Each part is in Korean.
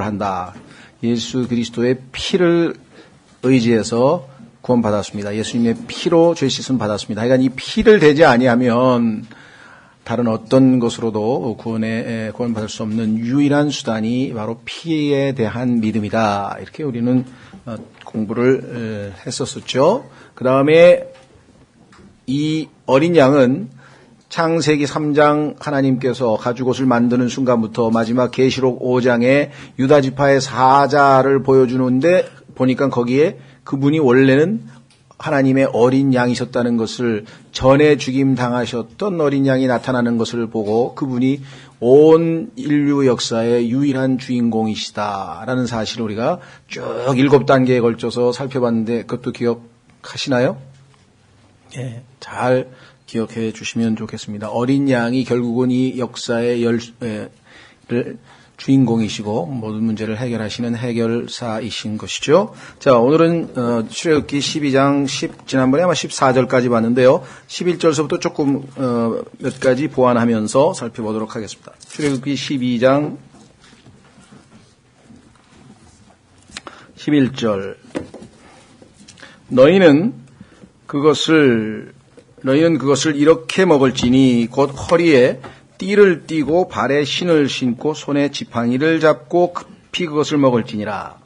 한다. 예수 그리스도의 피를 의지해서 구원받았습니다. 예수님의 피로 죄 씻음 받았습니다. 하여간 이 피를 대지 아니하면 다른 어떤 것으로도 구원받을 수 없는 유일한 수단이 바로 피에 대한 믿음이다. 이렇게 우리는 공부를 했었었죠. 그 다음에 이 어린 양은 창세기 3장 하나님께서 가죽옷을 만드는 순간부터 마지막 계시록 5장에 유다 지파의 사자를 보여주는데 보니까 거기에 그분이 원래는 하나님의 어린 양이셨다는 것을 전에 죽임 당하셨던 어린 양이 나타나는 것을 보고 그분이 온 인류 역사의 유일한 주인공이시다라는 사실을 우리가 쭉 7단계에 걸쳐서 살펴봤는데 그것도 기억하시나요? 예, 잘 기억해 주시면 좋겠습니다. 어린 양이 결국은 이 역사의 주인공이시고 모든 문제를 해결하시는 해결사이신 것이죠. 자, 오늘은 출애굽기 12장 지난번에 아마 14절까지 봤는데요. 11절서부터 조금 몇 가지 보완하면서 살펴보도록 하겠습니다. 출애굽기 12장 11절 너희는 그것을 이렇게 먹을지니 곧 허리에 띠를 띠고 발에 신을 신고 손에 지팡이를 잡고 급히 그것을 먹을지니라.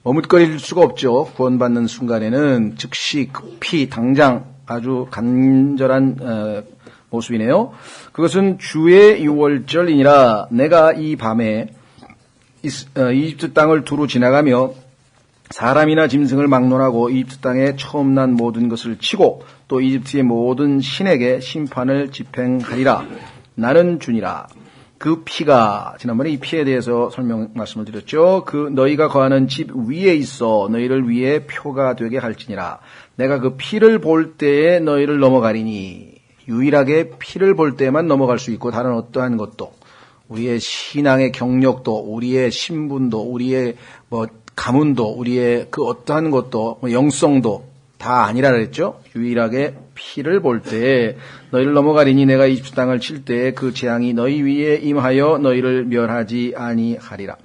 머뭇거릴 수가 없죠. 구원받는 순간에는 즉시 급히 당장 아주 간절한 모습이네요. 그것은 주의 유월절이니라. 내가 이 밤에 이집트 땅을 두루 지나가며 사람이나 짐승을 막론하고 이집트 땅에 처음 난 모든 것을 치고 또 이집트의 모든 신에게 심판을 집행하리라. 나는 주니라. 그 피가 지난번에 이 피에 대해서 말씀을 드렸죠. 그 너희가 거하는 집 위에 있어 너희를 위해 표가 되게 할지니라. 내가 그 피를 볼 때에 너희를 넘어가리니. 유일하게 피를 볼 때만 넘어갈 수 있고 다른 어떠한 것도 우리의 신앙의 경력도 우리의 신분도 우리의 가문도 우리의 그 어떠한 것도 영성도 다 아니라 그랬죠. 유일하게 피를 볼 때 너희를 넘어가리니 내가 이집트 땅을 칠 때 그 재앙이 너희 위에 임하여 너희를 멸하지 아니하리라.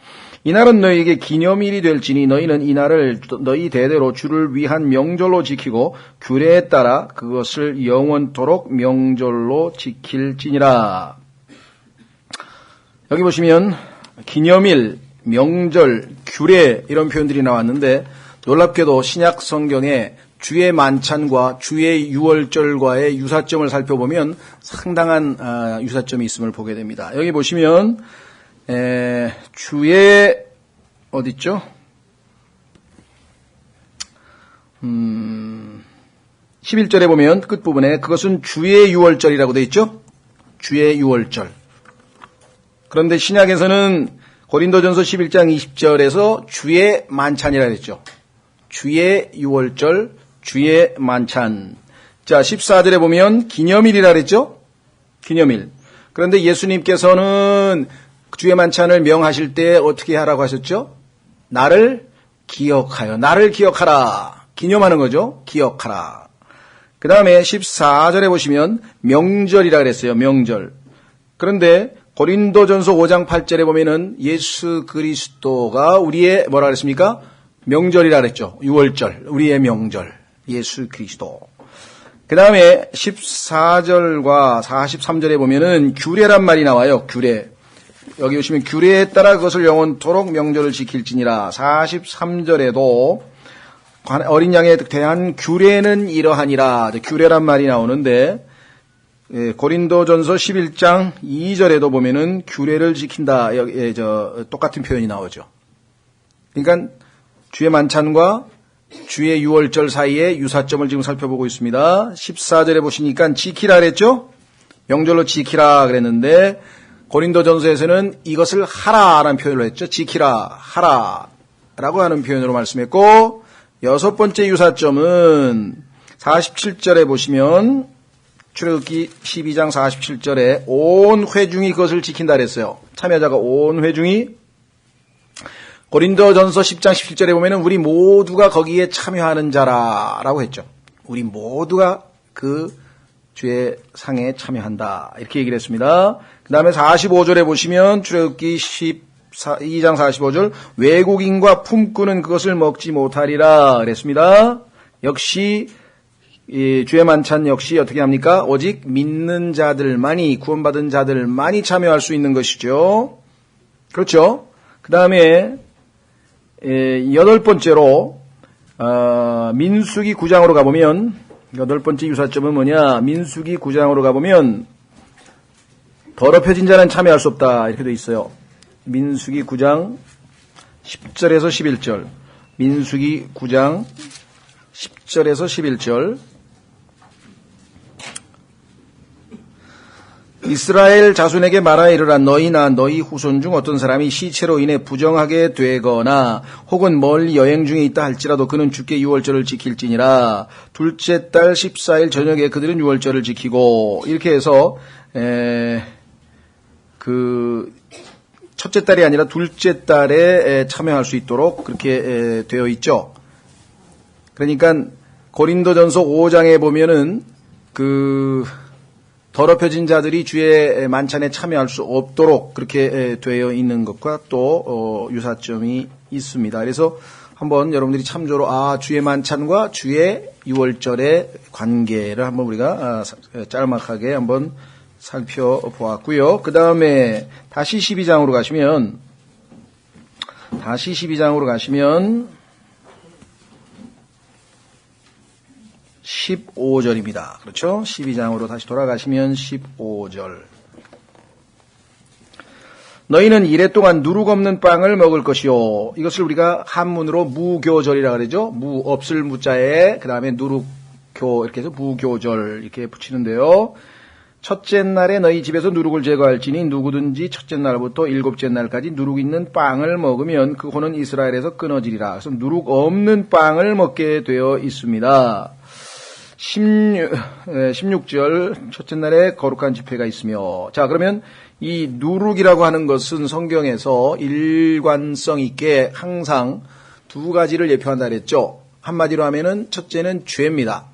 이날은 너희에게 기념일이 될지니 너희는 이날을 너희 대대로 주를 위한 명절로 지키고 규례에 따라 그것을 영원토록 명절로 지킬지니라. 여기 보시면 기념일, 명절, 규례 이런 표현들이 나왔는데 놀랍게도 신약 성경에 주의 만찬과 주의 유월절과의 유사점을 살펴보면 상당한 유사점이 있음을 보게 됩니다. 여기 보시면 주의 어디 있죠? 11절에 보면 끝부분에 그것은 주의 유월절이라고 되어 있죠? 주의 유월절. 그런데 신약에서는 고린도전서 11장 20절에서 주의 만찬이라 그랬죠. 주의 유월절, 주의 만찬. 자, 14절에 보면 기념일이라 그랬죠? 기념일. 그런데 예수님께서는 주의 만찬을 명하실 때 어떻게 하라고 하셨죠? 나를 기억하여. 나를 기억하라. 기념하는 거죠. 기억하라. 그 다음에 14절에 보시면 명절이라 그랬어요. 명절. 그런데 고린도전서 5장 8절에 보면은 예수 그리스도가 우리의 뭐라 그랬습니까? 명절이라 그랬죠. 유월절. 우리의 명절. 예수 그리스도. 그 다음에 14절과 43절에 보면은 규례란 말이 나와요. 규례. 여기 보시면 규례에 따라 그것을 영원토록 명절을 지킬지니라. 43절에도 어린 양에 대한 규례는 이러하니라. 규례란 말이 나오는데 고린도전서 11장 2절에도 보면은 규례를 지킨다. 똑같은 표현이 나오죠. 그러니까 주의 만찬과 주의 유월절 사이의 유사점을 지금 살펴보고 있습니다. 14절에 보시니까 지키라 그랬죠? 명절로 지키라 그랬는데 고린도전서에서는 이것을 하라라는 표현을 했죠. 지키라, 하라라고 하는 표현으로 말씀했고 여섯 번째 유사점은 47절에 보시면 출애굽기 12장 47절에 온 회중이 그것을 지킨다 그랬어요. 참여자가 온 회중이 고린도전서 10장 17절에 보면은 우리 모두가 거기에 참여하는 자라라고 했죠. 우리 모두가 그 주의 상에 참여한다. 이렇게 얘기를 했습니다. 그 다음에 45절에 보시면 출애굽기 2장 45절 외국인과 품꾼은 그것을 먹지 못하리라 그랬습니다. 역시 주의 만찬 역시 어떻게 합니까? 오직 믿는 자들만이, 구원받은 자들만이 참여할 수 있는 것이죠. 그렇죠? 그 다음에 8번째로 민수기 9장으로 가보면, 8번째 유사점은 뭐냐? 민수기 9장으로 가보면 더럽혀진 자는 참여할 수 없다 이렇게 되어 있어요. 민수기 9장 10절에서 11절. 민수기 9장 10절에서 11절. 이스라엘 자손에게 말하여 이르라. 너희나 너희 후손 중 어떤 사람이 시체로 인해 부정하게 되거나 혹은 멀리 여행 중에 있다 할지라도 그는 주께 유월절을 지킬지니라. 둘째 달 14일 저녁에 그들은 유월절을 지키고, 이렇게 해서 첫째 달이 아니라 둘째 달에 참여할 수 있도록 그렇게 되어 있죠. 그러니까 고린도전서 5장에 보면은 더럽혀진 자들이 주의 만찬에 참여할 수 없도록 그렇게 되어 있는 것과 또 유사점이 있습니다. 그래서 한번 여러분들이 참조로 주의 만찬과 주의 유월절의 관계를 한번 우리가 짤막하게 한번 살펴보았고요. 그 다음에 다시 12장으로 가시면 15절입니다. 그렇죠? 12장으로 다시 돌아가시면 15절. 너희는 이래 동안 누룩 없는 빵을 먹을 것이요. 이것을 우리가 한문으로 무교절이라 그러죠. 무 없을 무자에 그 다음에 누룩교 이렇게 해서 무교절 이렇게 붙이는데요. 첫째 날에 너희 집에서 누룩을 제거할지니 누구든지 첫째 날부터 일곱째 날까지 누룩 있는 빵을 먹으면 그 혼은 이스라엘에서 끊어지리라. 그래서 누룩 없는 빵을 먹게 되어 있습니다. 16절 첫째 날에 거룩한 집회가 있으며, 자 그러면 이 누룩이라고 하는 것은 성경에서 일관성 있게 항상 두 가지를 예표한다 그랬죠. 한마디로 하면은 첫째는 죄입니다.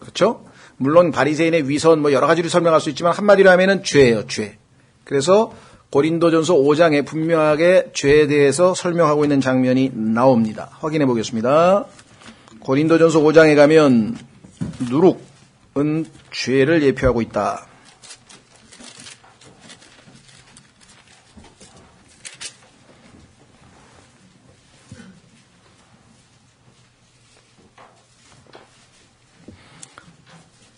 그렇죠? 물론 바리새인의 위선 여러 가지로 설명할 수 있지만 한마디로 하면은 죄예요, 죄. 그래서 고린도전서 5장에 분명하게 죄에 대해서 설명하고 있는 장면이 나옵니다. 확인해 보겠습니다. 고린도전서 5장에 가면 누룩은 죄를 예표하고 있다.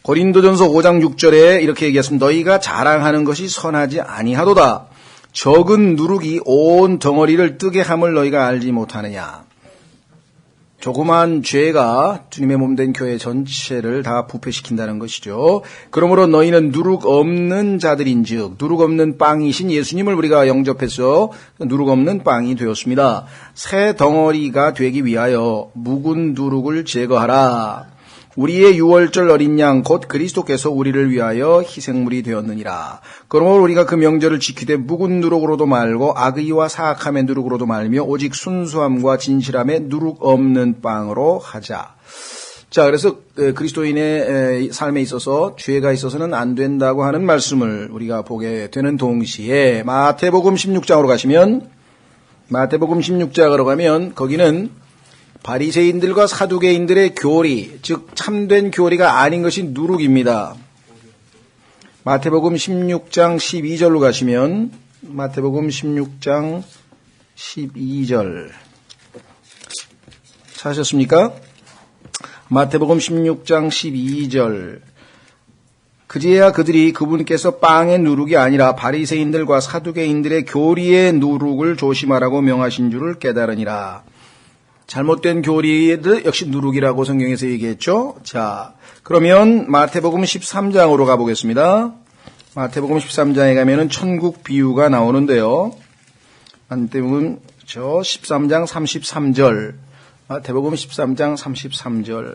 고린도전서 5장 6절에 이렇게 얘기했습니다. 너희가 자랑하는 것이 선하지 아니하도다. 적은 누룩이 온 덩어리를 뜨게 함을 너희가 알지 못하느냐. 조그만 죄가 주님의 몸된 교회 전체를 다 부패시킨다는 것이죠. 그러므로 너희는 누룩 없는 자들인즉 누룩 없는 빵이신 예수님을 우리가 영접해서 누룩 없는 빵이 되었습니다. 새 덩어리가 되기 위하여 묵은 누룩을 제거하라. 우리의 유월절 어린 양 곧 그리스도께서 우리를 위하여 희생물이 되었느니라. 그러므로 우리가 그 명절을 지키되 묵은 누룩으로도 말고 악의와 사악함의 누룩으로도 말며 오직 순수함과 진실함의 누룩 없는 빵으로 하자. 자, 그래서 그리스도인의 삶에 있어서 죄가 있어서는 안 된다고 하는 말씀을 우리가 보게 되는 동시에 마태복음 16장으로 가시면, 마태복음 16장으로 가면 거기는 바리새인들과 사두개인들의 교리, 즉 참된 교리가 아닌 것이 누룩입니다. 마태복음 16장 12절로 가시면, 마태복음 16장 12절 찾으셨습니까? 마태복음 16장 12절. 그제야 그들이 그분께서 빵의 누룩이 아니라 바리새인들과 사두개인들의 교리의 누룩을 조심하라고 명하신 줄을 깨달으니라. 잘못된 교리도 역시 누룩이라고 성경에서 얘기했죠. 자, 그러면 마태복음 13장으로 가보겠습니다. 마태복음 13장에 가면은 천국 비유가 나오는데요. 마태복음 13장 33절. 마태복음 13장 33절.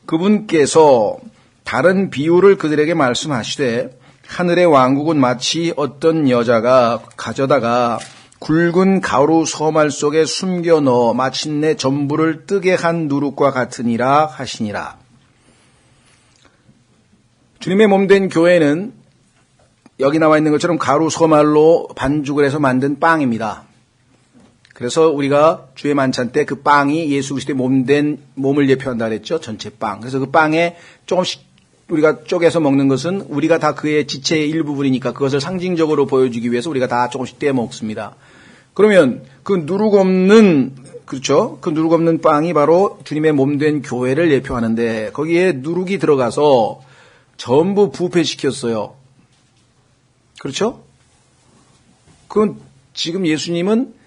그분께서 다른 비유를 그들에게 말씀하시되 하늘의 왕국은 마치 어떤 여자가 가져다가 굵은 가루 소말 속에 숨겨 넣어 마침내 전부를 뜨게 한 누룩과 같으니라 하시니라. 주님의 몸된 교회는 여기 나와 있는 것처럼 가루 소말로 반죽을 해서 만든 빵입니다. 그래서 우리가 주의 만찬 때 그 빵이 예수 그리스도의 몸된 몸을 예표한다 그랬죠. 전체 빵. 그래서 그 빵에 조금씩 우리가 쪼개서 먹는 것은 우리가 다 그의 지체의 일부분이니까 그것을 상징적으로 보여주기 위해서 우리가 다 조금씩 떼어 먹습니다. 그러면 그 누룩 없는, 그렇죠? 그 누룩 없는 빵이 바로 주님의 몸된 교회를 예표하는데 거기에 누룩이 들어가서 전부 부패시켰어요. 그렇죠? 그건 지금 예수님은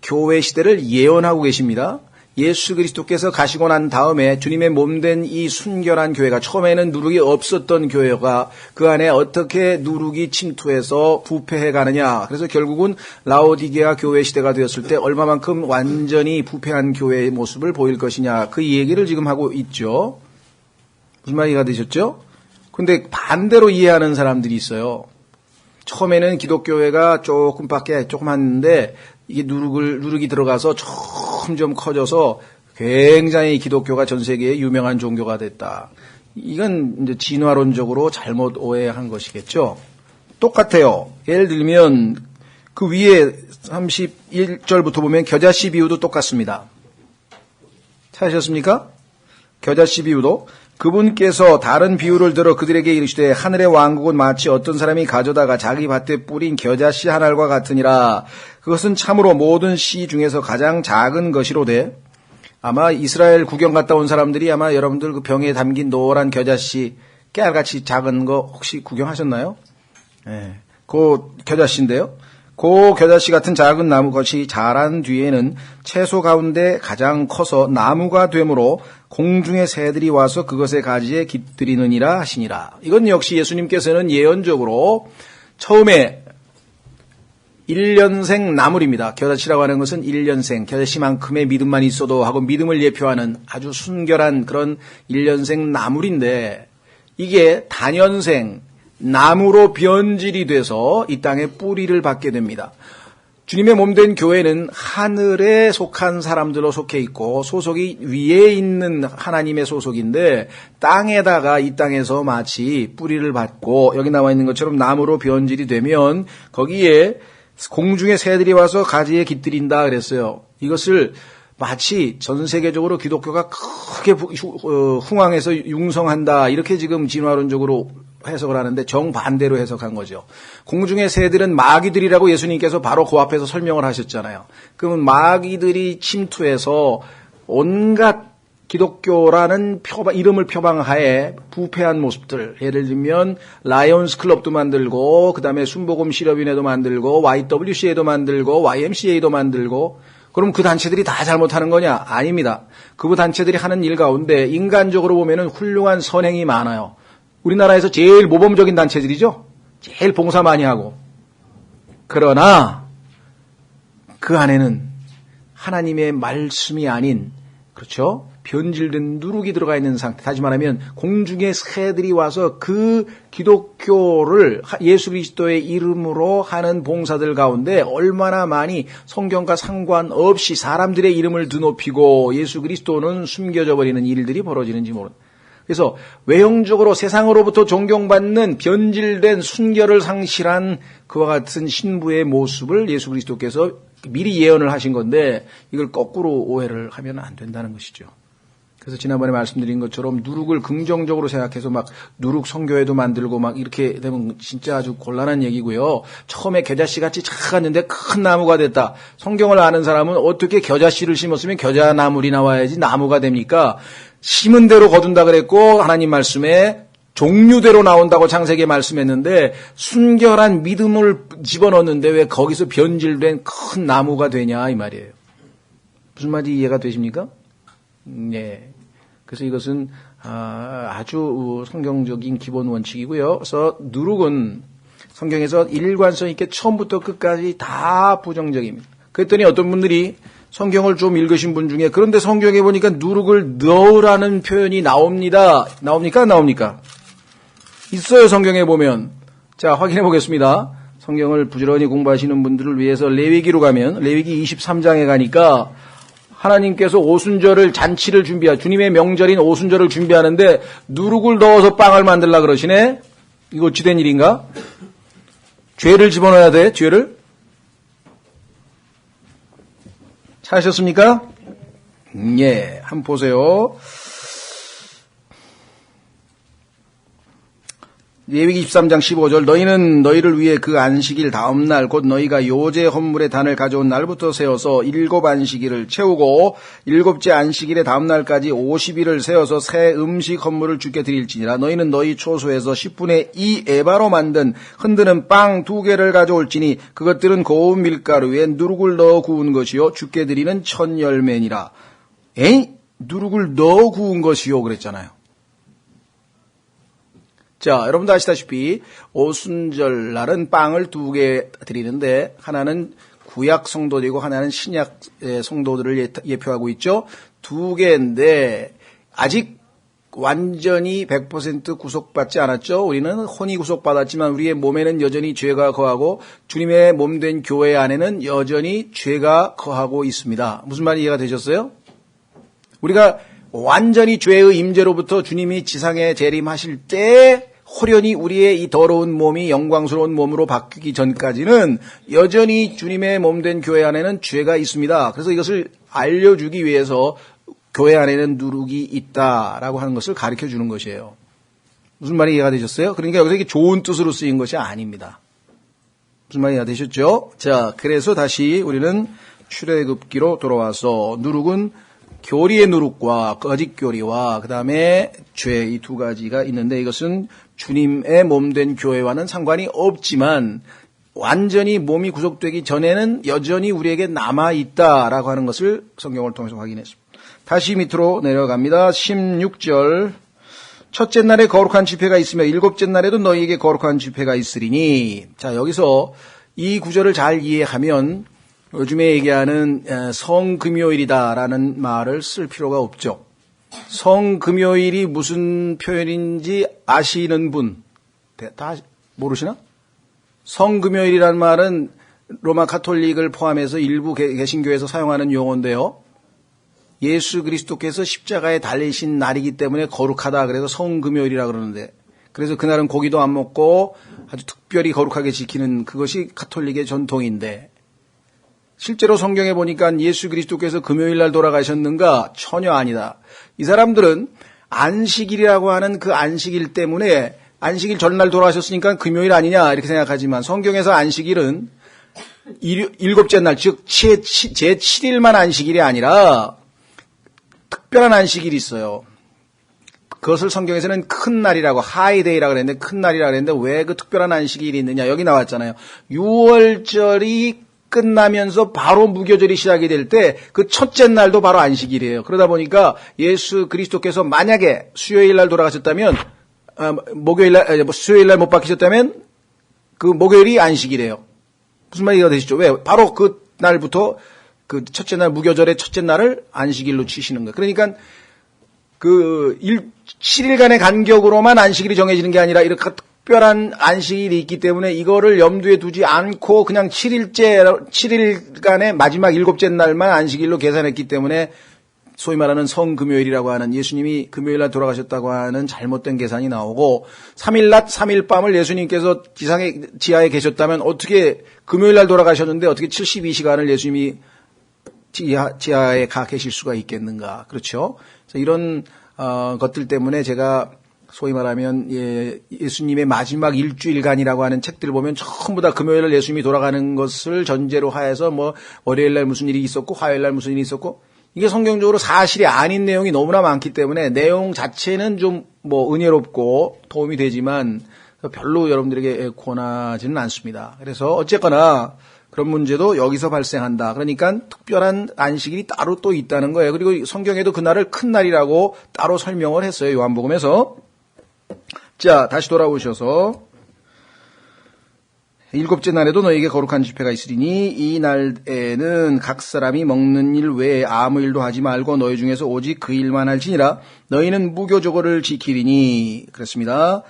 교회 시대를 예언하고 계십니다. 예수 그리스도께서 가시고 난 다음에 주님의 몸된 이 순결한 교회가, 처음에는 누룩이 없었던 교회가 그 안에 어떻게 누룩이 침투해서 부패해 가느냐. 그래서 결국은 라오디게아 교회 시대가 되었을 때 얼마만큼 완전히 부패한 교회의 모습을 보일 것이냐. 그 얘기를 지금 하고 있죠. 무슨 말이가 되셨죠? 근데 반대로 이해하는 사람들이 있어요. 처음에는 기독교회가 조금 했는데 이게 누룩이 들어가서 점점 커져서 굉장히 기독교가 전 세계에 유명한 종교가 됐다. 이건 이제 진화론적으로 잘못 오해한 것이겠죠. 똑같아요. 예를 들면 그 위에 31절부터 보면 겨자씨 비유도 똑같습니다. 찾으셨습니까? 겨자씨 비유도 그분께서 다른 비유를 들어 그들에게 이르시되 하늘의 왕국은 마치 어떤 사람이 가져다가 자기 밭에 뿌린 겨자씨 한 알과 같으니라. 그것은 참으로 모든 씨 중에서 가장 작은 것이로되, 아마 이스라엘 구경 갔다 온 사람들이 아마 여러분들 그 병에 담긴 노란 겨자씨 깨알같이 작은 거 혹시 구경하셨나요? 네, 그 겨자씨인데요. 그 겨자씨 같은 작은 나무 것이 자란 뒤에는 채소 가운데 가장 커서 나무가 되므로 공중의 새들이 와서 그것의 가지에 깃들이느니라 하시니라. 이건 역시 예수님께서는 예언적으로 처음에 1년생 나물입니다. 겨자씨라고 하는 것은 1년생, 겨자씨만큼의 믿음만 있어도 하고 믿음을 예표하는 아주 순결한 그런 1년생 나물인데, 이게 다년생 나무로 변질이 돼서 이 땅에 뿌리를 받게 됩니다. 주님의 몸된 교회는 하늘에 속한 사람들로 속해 있고 소속이 위에 있는 하나님의 소속인데, 땅에다가 이 땅에서 마치 뿌리를 받고 여기 나와 있는 것처럼 나무로 변질이 되면 거기에 공중의 새들이 와서 가지에 깃들인다 그랬어요. 이것을 마치 전 세계적으로 기독교가 크게 흥왕해서 융성한다, 이렇게 지금 진화론적으로 해석을 하는데 정반대로 해석한 거죠. 공중의 새들은 마귀들이라고 예수님께서 바로 그 앞에서 설명을 하셨잖아요. 그러면 마귀들이 침투해서 온갖 기독교라는 이름을 표방하에 부패한 모습들, 예를 들면 라이온스 클럽도 만들고 그다음에 순복음 실업인회도 만들고 YWCA도 만들고 YMCA도 만들고, 그럼 그 단체들이 다 잘못하는 거냐? 아닙니다. 그 단체들이 하는 일 가운데 인간적으로 보면은 훌륭한 선행이 많아요. 우리나라에서 제일 모범적인 단체들이죠. 제일 봉사 많이 하고. 그러나 그 안에는 하나님의 말씀이 아닌, 그렇죠, 변질된 누룩이 들어가 있는 상태. 다시 말하면 공중의 새들이 와서 그 기독교를 예수 그리스도의 이름으로 하는 봉사들 가운데 얼마나 많이 성경과 상관없이 사람들의 이름을 드높이고 예수 그리스도는 숨겨져 버리는 일들이 벌어지는지 모른다. 그래서 외형적으로 세상으로부터 존경받는 변질된 순결을 상실한 그와 같은 신부의 모습을 예수 그리스도께서 미리 예언을 하신 건데, 이걸 거꾸로 오해를 하면 안 된다는 것이죠. 그래서 지난번에 말씀드린 것처럼 누룩을 긍정적으로 생각해서 막 누룩 성교회도 만들고 막 이렇게 되면 진짜 아주 곤란한 얘기고요. 처음에 겨자씨 같이 작았는데 큰 나무가 됐다. 성경을 아는 사람은 어떻게 겨자씨를 심었으면 겨자나물이 나와야지 나무가 됩니까? 심은 대로 거둔다 그랬고 하나님 말씀에 종류대로 나온다고 창세기에 말씀했는데, 순결한 믿음을 집어넣는데 왜 거기서 변질된 큰 나무가 되냐 이 말이에요. 무슨 말인지 이해가 되십니까? 네. 그래서 이것은 아주 성경적인 기본 원칙이고요. 그래서 누룩은 성경에서 일관성 있게 처음부터 끝까지 다 부정적입니다. 그랬더니 어떤 분들이 성경을 좀 읽으신 분 중에, 그런데 성경에 보니까 누룩을 넣으라는 표현이 나옵니다. 나옵니까? 안 나옵니까? 있어요, 성경에 보면. 자, 확인해 보겠습니다. 성경을 부지런히 공부하시는 분들을 위해서 레위기로 가면, 레위기 23장에 가니까 하나님께서 오순절을 잔치를 주님의 명절인 오순절을 준비하는데 누룩을 넣어서 빵을 만들라 그러시네? 이거 어찌된 일인가? 죄를 집어넣어야 돼, 죄를. 찾으셨습니까? 예, 한번 보세요. 레위기 23장 15절 너희는 너희를 위해 그 안식일 다음 날 곧 너희가 요제 헌물의 단을 가져온 날부터 세워서 7 안식일을 채우고 7째 안식일의 다음 날까지 50일을 세워서 새 음식 헌물을 주께 드릴지니라. 너희는 너희 초소에서 10분의 2 에바로 만든 흔드는 빵 2개를 가져올지니 그것들은 고운 밀가루에 누룩을 넣어 구운 것이요 주께 드리는 첫 열매니라. 에이? 누룩을 넣어 구운 것이요 그랬잖아요. 자, 여러분도 아시다시피 오순절 날은 빵을 2개 드리는데 하나는 구약 성도들이고 하나는 신약 성도들을 예표하고 있죠. 2개인데 아직 완전히 100% 구속받지 않았죠. 우리는 혼이 구속받았지만 우리의 몸에는 여전히 죄가 거하고 주님의 몸된 교회 안에는 여전히 죄가 거하고 있습니다. 무슨 말이 이해가 되셨어요? 우리가 완전히 죄의 임재로부터 주님이 지상에 재림하실 때 호련히 우리의 이 더러운 몸이 영광스러운 몸으로 바뀌기 전까지는 여전히 주님의 몸된 교회 안에는 죄가 있습니다. 그래서 이것을 알려주기 위해서 교회 안에는 누룩이 있다라고 하는 것을 가르쳐 주는 것이에요. 무슨 말이 이해가 되셨어요? 그러니까 여기서 이게 좋은 뜻으로 쓰인 것이 아닙니다. 무슨 말이 이해가 되셨죠? 자, 그래서 다시 우리는 출애굽기로 돌아와서 누룩은 교리의 누룩과 거짓 교리와 그 다음에 죄 이 2가지가 있는데 이것은 주님의 몸된 교회와는 상관이 없지만 완전히 몸이 구속되기 전에는 여전히 우리에게 남아있다라고 하는 것을 성경을 통해서 확인했습니다. 다시 밑으로 내려갑니다. 16절 첫째 날에 거룩한 집회가 있으며 7째 날에도 너희에게 거룩한 집회가 있으리니. 자, 여기서 이 구절을 잘 이해하면 요즘에 얘기하는 성금요일이다라는 말을 쓸 필요가 없죠. 성금요일이 무슨 표현인지 아시는 분 다 모르시나? 성금요일이라는 말은 로마 카톨릭을 포함해서 일부 개신교에서 사용하는 용어인데요. 예수 그리스도께서 십자가에 달리신 날이기 때문에 거룩하다. 그래서 성금요일이라 그러는데 그래서 그날은 고기도 안 먹고 아주 특별히 거룩하게 지키는 그것이 카톨릭의 전통인데 실제로 성경에 보니까 예수 그리스도께서 금요일 날 돌아가셨는가? 전혀 아니다. 이 사람들은 안식일이라고 하는 그 안식일 때문에 안식일 전날 돌아가셨으니까 금요일 아니냐 이렇게 생각하지만 성경에서 안식일은 7째 날 즉 제7일만 안식일이 아니라 특별한 안식일이 있어요. 그것을 성경에서는 큰 날이라고 하이데이라고 그랬는데 큰 날이라고 그랬는데 왜 그 특별한 안식일이 있느냐 여기 나왔잖아요. 6월절이 끝나면서 바로 무교절이 시작이 될 때 그 첫째 날도 바로 안식일이에요. 그러다 보니까 예수 그리스도께서 만약에 수요일 날 돌아가셨다면 수요일 날 못 박히셨다면 그 목요일이 안식일이에요. 무슨 말이 되시죠? 왜? 바로 그 날부터 그 첫째 날 무교절의 첫째 날을 안식일로 치시는 거예요. 그러니까 그 7일간의 간격으로만 안식일이 정해지는 게 아니라 이렇게 특별한 안식일이 있기 때문에 이거를 염두에 두지 않고 그냥 7일간의 마지막 7째 날만 안식일로 계산했기 때문에 소위 말하는 성금요일이라고 하는 예수님이 금요일 날 돌아가셨다고 하는 잘못된 계산이 나오고 3일 낮 3일 밤을 예수님께서 지하에 계셨다면 어떻게 금요일 날 돌아가셨는데 어떻게 72시간을 예수님이 지하에 가 계실 수가 있겠는가. 그렇죠. 그래서 이런 것들 때문에 제가 소위 말하면 예수님의 마지막 일주일간이라고 하는 책들을 보면 전부 다 금요일날 예수님이 돌아가는 것을 전제로 하여서 뭐 월요일날 무슨 일이 있었고 화요일날 무슨 일이 있었고 이게 성경적으로 사실이 아닌 내용이 너무나 많기 때문에 내용 자체는 좀 뭐 은혜롭고 도움이 되지만 별로 여러분들에게 권하지는 않습니다. 그래서 어쨌거나 그런 문제도 여기서 발생한다. 그러니까 특별한 안식일이 따로 또 있다는 거예요. 그리고 성경에도 그날을 큰 날이라고 따로 설명을 했어요. 요한복음에서. 자, 다시 돌아오셔서 7째 날에도 너에게 거룩한 집회가 있으리니 이 날에는 각 사람이 먹는 일 외에 아무 일도 하지 말고 너희 중에서 오직 그 일만 할지니라. 너희는 무교조거를 지키리니. 그렇습니다.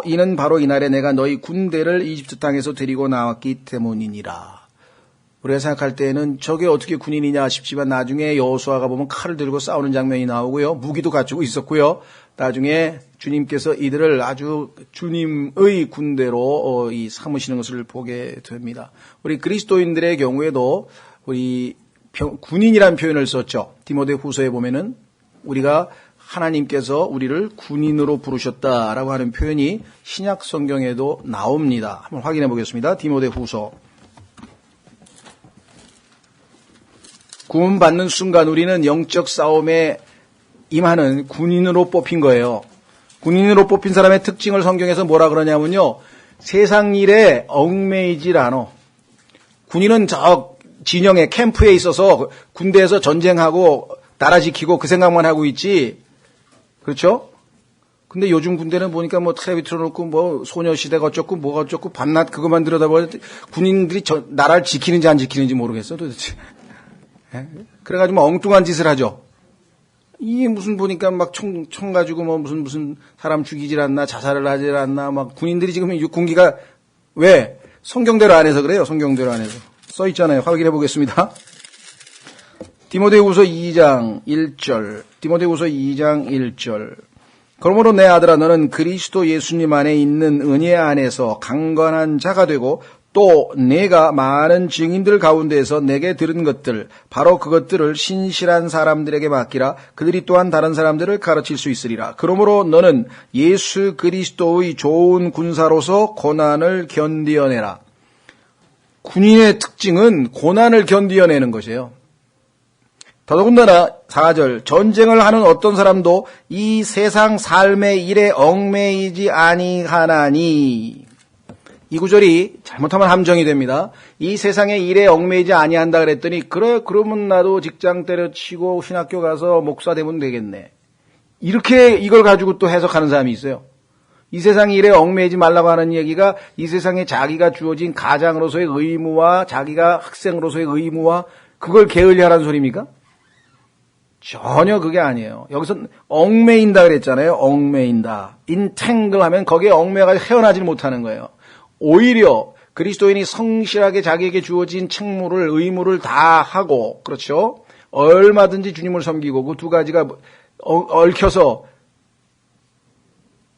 이는 바로 이 날에 내가 너희 군대를 이집트 땅에서 데리고 나왔기 때문이니라. 우리가 생각할 때는 저게 어떻게 군인이냐 싶지만 나중에 여호수아가 보면 칼을 들고 싸우는 장면이 나오고요. 무기도 갖추고 있었고요. 나중에 주님께서 이들을 아주 주님의 군대로 삼으시는 것을 보게 됩니다. 우리 그리스도인들의 경우에도 우리 군인이라는 표현을 썼죠. 디모데 후서에 보면은 우리가 하나님께서 우리를 군인으로 부르셨다라고 하는 표현이 신약 성경에도 나옵니다. 한번 확인해 보겠습니다. 디모데 후서. 구원받는 순간 우리는 영적 싸움에 임하는 군인으로 뽑힌 거예요. 군인으로 뽑힌 사람의 특징을 성경에서 뭐라 그러냐면요. 세상 일에 얽매이질 않아. 군인은 저 진영에 캠프에 있어서 군대에서 전쟁하고 나라 지키고 그 생각만 하고 있지. 그렇죠? 근데 요즘 군대는 보니까 뭐 텔레비 틀어놓고 뭐 소녀시대가 어쩌고 뭐가 어쩌고 밤낮 그것만 들여다보니 군인들이 나라를 지키는지 안 지키는지 모르겠어 도대체. 그래가지고 뭐 엉뚱한 짓을 하죠. 이게 무슨 보니까 막 총 가지고 뭐 무슨 사람 죽이질 않나 자살을 하질 않나 막 군인들이 지금 육군기가 왜? 성경대로 안 해서 그래요. 성경대로 안 해서. 써 있잖아요. 확인해 보겠습니다. 디모데후서 2장 1절. 디모데후서 2장 1절. 그러므로 내 아들아 너는 그리스도 예수님 안에 있는 은혜 안에서 강건한 자가 되고 또 내가 많은 증인들 가운데에서 내게 들은 것들 바로 그것들을 신실한 사람들에게 맡기라. 그들이 또한 다른 사람들을 가르칠 수 있으리라. 그러므로 너는 예수 그리스도의 좋은 군사로서 고난을 견디어내라. 군인의 특징은 고난을 견디어내는 것이에요. 더더군다나 4절 전쟁을 하는 어떤 사람도 이 세상 삶의 일에 얽매이지 아니하나니. 이 구절이 잘못하면 함정이 됩니다. 이 세상의 일에 얽매이지 아니한다 그랬더니 그래 그러면 나도 직장 때려치고 신학교 가서 목사 되면 되겠네. 이렇게 이걸 가지고 또 해석하는 사람이 있어요. 이 세상 일에 얽매이지 말라고 하는 얘기가 이 세상에 자기가 주어진 가장으로서의 의무와 자기가 학생으로서의 의무와 그걸 게을리하라는 소리입니까? 전혀 그게 아니에요. 여기서 얽매인다 그랬잖아요. 얽매인다. 인탱글 하면 거기에 얽매가지고 헤어나질 못하는 거예요. 오히려 그리스도인이 성실하게 자기에게 주어진 책무를 의무를 다 하고 그렇죠. 얼마든지 주님을 섬기고 그 두 가지가 얽혀서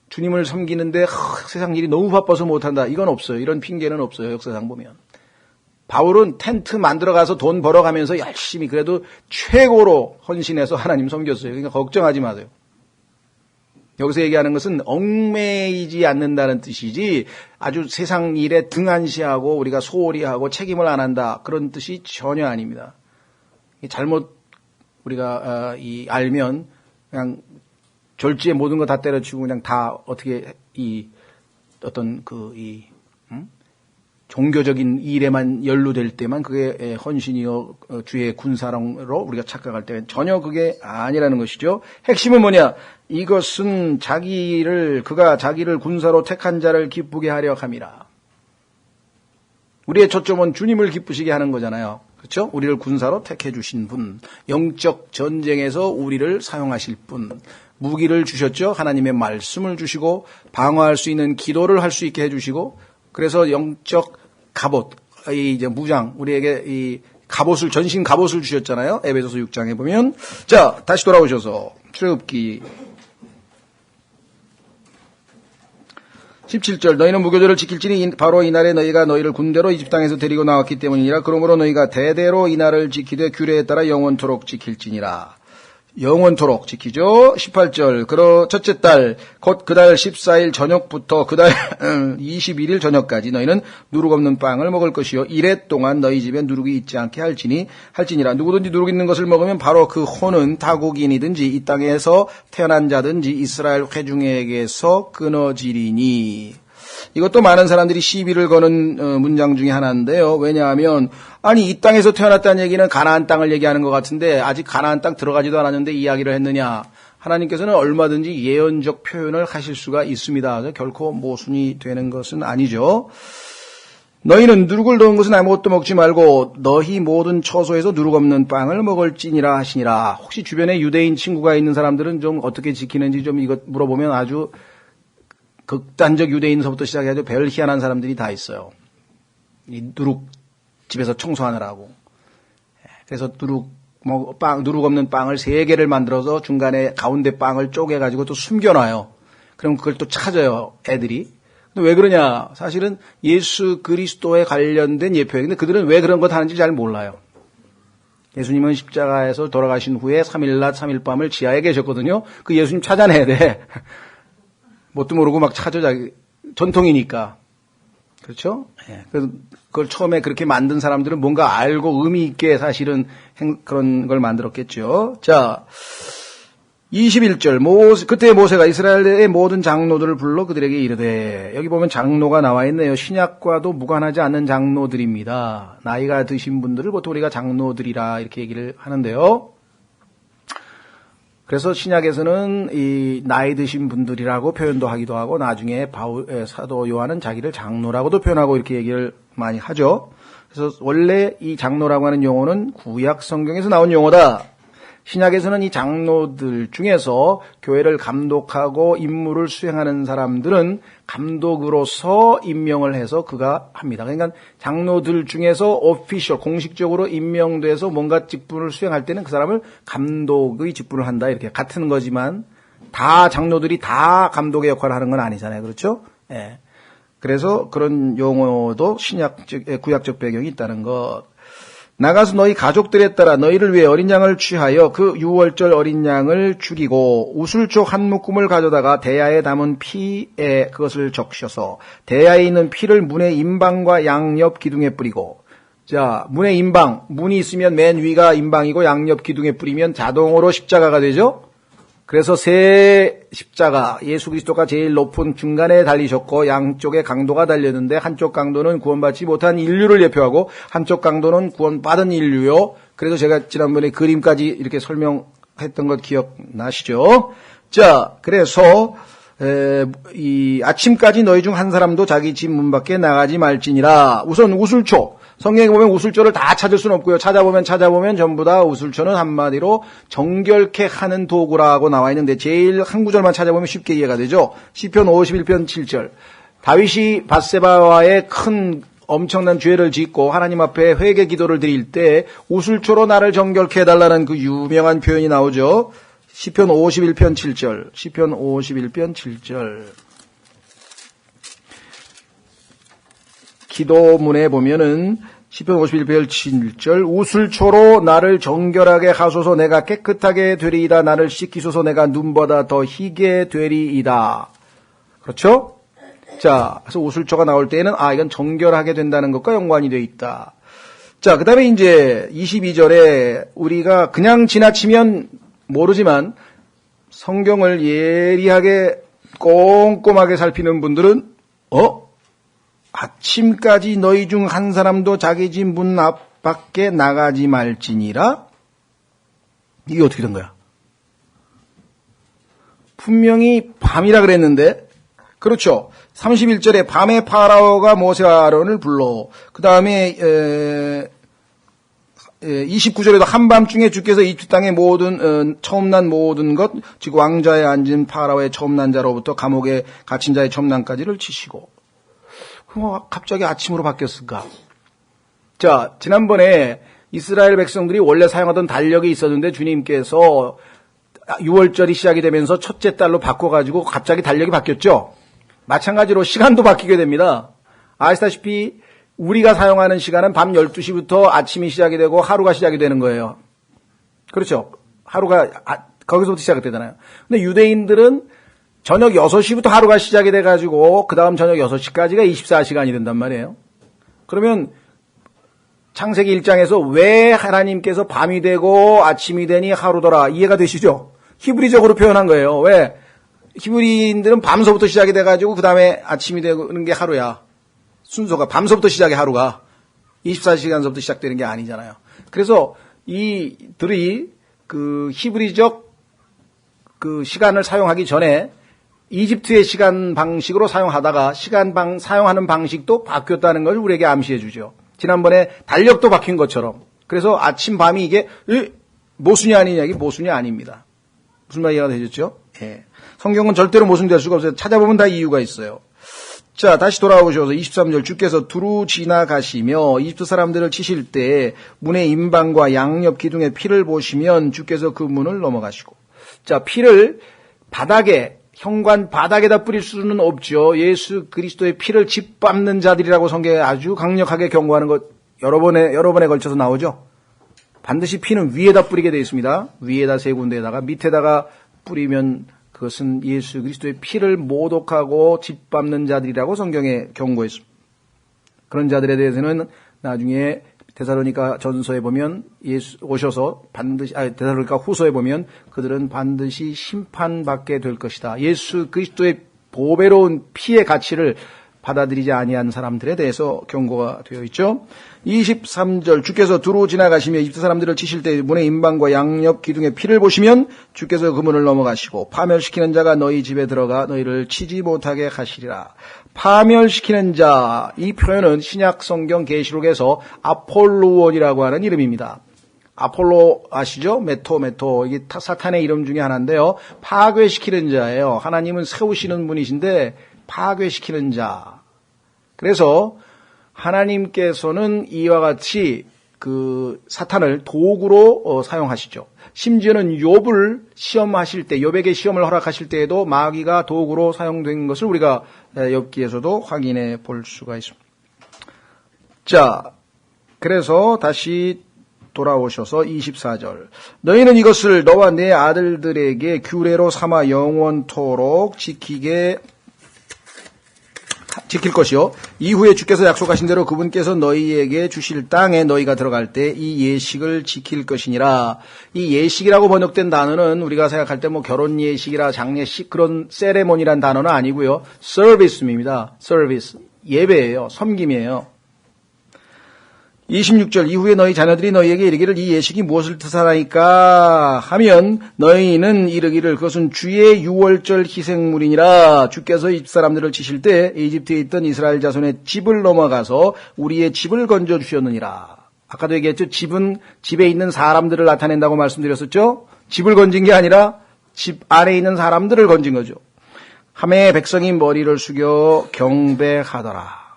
주님을 섬기는데 세상 일이 너무 바빠서 못한다. 이건 없어요. 이런 핑계는 없어요. 역사상 보면. 바울은 텐트 만들어가서 돈 벌어가면서 열심히 그래도 최고로 헌신해서 하나님 섬겼어요. 그러니까 걱정하지 마세요. 여기서 얘기하는 것은 얽매이지 않는다는 뜻이지 아주 세상 일에 등한시하고 우리가 소홀히 하고 책임을 안 한다. 그런 뜻이 전혀 아닙니다. 잘못 우리가 알면 그냥 졸지에 모든 거 다 때려치고 그냥 다 어떻게 어떤 종교적인 일에만 연루될 때만 그게 헌신이요 주의 군사령으로 우리가 착각할 때 전혀 그게 아니라는 것이죠. 핵심은 뭐냐? 이것은 그가 자기를 군사로 택한 자를 기쁘게 하려 함이라. 우리의 초점은 주님을 기쁘시게 하는 거잖아요. 그렇죠? 우리를 군사로 택해 주신 분, 영적 전쟁에서 우리를 사용하실 분, 무기를 주셨죠. 하나님의 말씀을 주시고 방어할 수 있는 기도를 할 수 있게 해주시고 그래서 영적 갑옷, 이제 무장, 우리에게 이 갑옷을, 전신 갑옷을 주셨잖아요. 에베소서 6장에 보면. 자, 다시 돌아오셔서 출애굽기 17절. 너희는 무교절을 지킬지니 바로 이날에 너희가 너희를 군대로 이집트 땅에서 데리고 나왔기 때문이니라. 그러므로 너희가 대대로 이날을 지키되 규례에 따라 영원토록 지킬지니라. 영원토록 지키죠. 18절. 첫째 달 곧 그달 14일 저녁부터 그달 21일 저녁까지 너희는 누룩 없는 빵을 먹을 것이요 이래 동안 너희 집에 누룩이 있지 않게 할지니라. 누구든지 누룩 있는 것을 먹으면 바로 그 혼은 타국인이든지 이 땅에서 태어난 자든지 이스라엘 회중에게서 끊어지리니. 이것도 많은 사람들이 시비를 거는 문장 중에 하나인데요. 왜냐하면 아니 이 땅에서 태어났다는 얘기는 가나안 땅을 얘기하는 것 같은데 아직 가나안 땅 들어가지도 않았는데 이야기를 했느냐. 하나님께서는 얼마든지 예언적 표현을 하실 수가 있습니다. 결코 모순이 되는 것은 아니죠. 너희는 누룩을 넣은 것은 아무것도 먹지 말고 너희 모든 처소에서 누룩 없는 빵을 먹을지니라 하시니라. 혹시 주변에 유대인 친구가 있는 사람들은 좀 어떻게 지키는지 좀 이것 물어보면 아주 극단적 유대인서부터 시작해서 별 희한한 사람들이 다 있어요. 이 누룩 집에서 청소하느라고. 그래서 누룩 없는 빵을 3개를 만들어서 중간에 가운데 빵을 쪼개가지고 또 숨겨놔요. 그럼 그걸 또 찾아요, 애들이. 근데 왜 그러냐? 사실은 예수 그리스도에 관련된 예표예요. 근데 그들은 왜 그런 것 하는지 잘 몰라요. 예수님은 십자가에서 돌아가신 후에 3일 낮 3일 밤을 지하에 계셨거든요. 그 예수님 찾아내야 돼. 뭣도 모르고 막 찾아자. 전통이니까. 그렇죠? 예. 그걸 처음에 그렇게 만든 사람들은 뭔가 알고 의미 있게 사실은 그런 걸 만들었겠죠. 자, 21절. 그때 모세가 이스라엘의 모든 장로들을 불러 그들에게 이르되, 여기 보면 장로가 나와 있네요. 신약과도 무관하지 않는 장로들입니다. 나이가 드신 분들을 보통 우리가 장로들이라 이렇게 얘기를 하는데요. 그래서 신약에서는 이 나이 드신 분들이라고 표현도 하기도 하고, 나중에 사도 요한은 자기를 장로라고도 표현하고 이렇게 얘기를 많이 하죠. 그래서 원래 이 장로라고 하는 용어는 구약 성경에서 나온 용어다. 신약에서는 이 장로들 중에서 교회를 감독하고 임무를 수행하는 사람들은 감독으로서 임명을 해서 그가 합니다. 그러니까 장로들 중에서 오피셜, 공식적으로 임명돼서 뭔가 직분을 수행할 때는 그 사람을 감독의 직분을 한다. 이렇게 같은 거지만 다 장로들이 다 감독의 역할을 하는 건 아니잖아요. 그렇죠? 예. 그래서 그런 용어도 구약적 배경이 있다는 것. 나가서 너희 가족들에 따라 너희를 위해 어린 양을 취하여 그 6월절 어린 양을 죽이고 우슬촉 한 묶음을 가져다가 대야에 담은 피에 그것을 적셔서 대야에 있는 피를 문의 임방과 양옆 기둥에 뿌리고, 자, 문의 임방, 문이 있으면 맨 위가 임방이고 양옆 기둥에 뿌리면 자동으로 십자가가 되죠. 그래서 세 십자가, 예수 그리스도가 제일 높은 중간에 달리셨고 양쪽에 강도가 달렸는데 한쪽 강도는 구원받지 못한 인류를 예표하고 한쪽 강도는 구원받은 인류요. 그래서 제가 지난번에 그림까지 이렇게 설명했던 것 기억나시죠? 자, 그래서 이 아침까지 너희 중 한 사람도 자기 집 문 밖에 나가지 말지니라. 우선 우슬초. 성경에 보면 우슬초를 다 찾을 수는 없고요. 찾아보면 전부 다 우슬초는 한마디로 정결케 하는 도구라고 나와 있는데 제일 한 구절만 찾아보면 쉽게 이해가 되죠. 시편 51편 7절. 다윗이 밧세바와의 큰 엄청난 죄를 짓고 하나님 앞에 회개 기도를 드릴 때 우슬초로 나를 정결케 해달라는 그 유명한 표현이 나오죠. 시편 51편 7절. 시편 51편 7절. 기도문에 보면은 시편 51편 7절 우슬초로 나를 정결하게 하소서 내가 깨끗하게 되리이다. 나를 씻기소서 내가 눈보다 더 희게 되리이다. 그렇죠? 자, 그래서 우슬초가 나올 때에는 이건 정결하게 된다는 것과 연관이 되어 있다. 자, 그 다음에 이제 22절에 우리가 그냥 지나치면 모르지만 성경을 예리하게 꼼꼼하게 살피는 분들은 아침까지 너희 중 한 사람도 자기 집 문 앞 밖에 나가지 말지니라? 이게 어떻게 된 거야? 분명히 밤이라 그랬는데, 그렇죠. 31절에 밤에 파라오가 모세와 아론을 불러. 그 다음에 29절에도 한밤중에 주께서 이집트 땅의 모든 처음 난 모든 것, 즉 왕자에 앉은 파라오의 처음 난 자로부터 감옥에 갇힌 자의 처음 난까지를 치시고. 그럼 갑자기 아침으로 바뀌었을까? 자, 지난번에 이스라엘 백성들이 원래 사용하던 달력이 있었는데 주님께서 6월절이 시작이 되면서 첫째 달로 바꿔가지고 갑자기 달력이 바뀌었죠. 마찬가지로 시간도 바뀌게 됩니다. 아시다시피 우리가 사용하는 시간은 밤 12시부터 아침이 시작이 되고 하루가 시작이 되는 거예요. 그렇죠. 하루가 거기서부터 시작이 되잖아요. 근데 유대인들은 저녁 6시부터 하루가 시작이 돼가지고 그 다음 저녁 6시까지가 24시간이 된단 말이에요. 그러면 창세기 1장에서 왜 하나님께서 밤이 되고 아침이 되니 하루더라 이해가 되시죠? 히브리적으로 표현한 거예요. 왜? 히브리인들은 밤서부터 시작이 돼가지고 그 다음에 아침이 되는 게 하루야. 순서가 밤서부터 시작이 하루가 24시간서부터 시작되는 게 아니잖아요. 그래서 이들이 그 히브리적 그 시간을 사용하기 전에 이집트의 시간 방식으로 사용하다가 사용하는 방식도 바뀌었다는 걸 우리에게 암시해 주죠. 지난번에 달력도 바뀐 것처럼. 그래서 아침 밤이 이게 모순이 아니냐, 이게 모순이 아닙니다. 무슨 말 이해가 되셨죠? 예. 성경은 절대로 모순될 수가 없어요. 찾아보면 다 이유가 있어요. 자, 다시 돌아오셔서 23절 주께서 두루 지나가시며 이집트 사람들을 치실 때 문의 임방과 양옆 기둥의 피를 보시면 주께서 그 문을 넘어가시고. 자, 피를 바닥에, 현관 바닥에다 뿌릴 수는 없죠. 예수 그리스도의 피를 짓밟는 자들이라고 성경에 아주 강력하게 경고하는 것 여러 번에 걸쳐서 나오죠. 반드시 피는 위에다 뿌리게 되어 있습니다. 위에다 세 군데에다가 밑에다가 뿌리면 그것은 예수 그리스도의 피를 모독하고 짓밟는 자들이라고 성경에 경고했습니다. 그런 자들에 대해서는 나중에 데살로니가 전서에 보면 예수 오셔서 반드시 데살로니가 후서에 보면 그들은 반드시 심판받게 될 것이다. 예수 그리스도의 보배로운 피의 가치를 받아들이지 아니한 사람들에 대해서 경고가 되어 있죠. 23절 주께서 두루 지나가시며 이집트 사람들을 치실 때 문의 임방과 양옆 기둥의 피를 보시면 주께서 그 문을 넘어가시고 파멸시키는 자가 너희 집에 들어가 너희를 치지 못하게 하시리라. 파멸시키는 자, 이 표현은 신약 성경 계시록에서 아폴로원이라고 하는 이름입니다. 아폴로 아시죠? 메토 이게 사탄의 이름 중에 하나인데요. 파괴시키는 자예요. 하나님은 세우시는 분이신데 파괴시키는 자. 그래서 하나님께서는 이와 같이 그 사탄을 도구로 사용하시죠. 심지어는 욥을 시험하실 때, 욥에게 시험을 허락하실 때에도 마귀가 도구로 사용된 것을 우리가 욥기에서도 확인해 볼 수가 있습니다. 자, 그래서 다시 돌아오셔서 24절 너희는 이것을 너와 내 아들들에게 규례로 삼아 영원토록 지킬 것이요 이후에 주께서 약속하신 대로 그분께서 너희에게 주실 땅에 너희가 들어갈 때 이 예식을 지킬 것이니라. 이 예식이라고 번역된 단어는 우리가 생각할 때 뭐 결혼 예식이라 장례식 그런 세레모니란 단어는 아니고요. 서비스입니다. 서비스. 예배예요. 섬김이에요. 26절 이후에 너희 자녀들이 너희에게 이르기를 이 예식이 무엇을 뜻하나이까 하면 너희는 이르기를 그것은 주의 유월절 희생물이니라. 주께서 이집트 사람들을 치실 때 이집트에 있던 이스라엘 자손의 집을 넘어가서 우리의 집을 건져 주셨느니라. 아까도 얘기했죠. 집은 집에 있는 사람들을 나타낸다고 말씀드렸었죠. 집을 건진 게 아니라 집 안에 있는 사람들을 건진 거죠. 하매 백성이 머리를 숙여 경배하더라.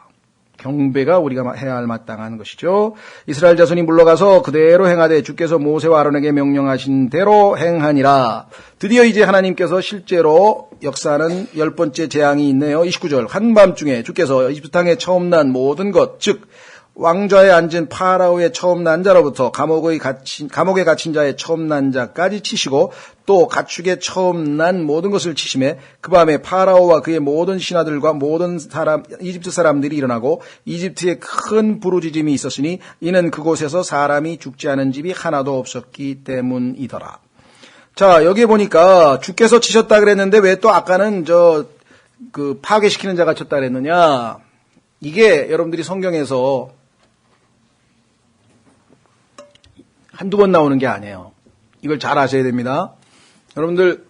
경배가 우리가 해야 할 마땅한 것이죠. 이스라엘 자손이 물러가서 그대로 행하되 주께서 모세와 아론에게 명령하신 대로 행하니라. 드디어 이제 하나님께서 실제로 역사하는 10번째 재앙이 있네요. 29절 한밤중에 주께서 이집트 땅에 처음 난 모든 것, 즉 왕좌에 앉은 파라오의 처음 난 자로부터 감옥에 갇힌 자의 처음 난 자까지 치시고 또 가축의 처음 난 모든 것을 치심에 그 밤에 파라오와 그의 모든 신하들과 모든 이집트 사람들이 일어나고 이집트에 큰 부르짖음이 있었으니 이는 그곳에서 사람이 죽지 않은 집이 하나도 없었기 때문이더라. 자, 여기에 보니까 주께서 치셨다 그랬는데 왜 또 아까는 파괴시키는 자가 쳤다 그랬느냐. 이게 여러분들이 성경에서 한두 번 나오는 게 아니에요. 이걸 잘 아셔야 됩니다. 여러분들,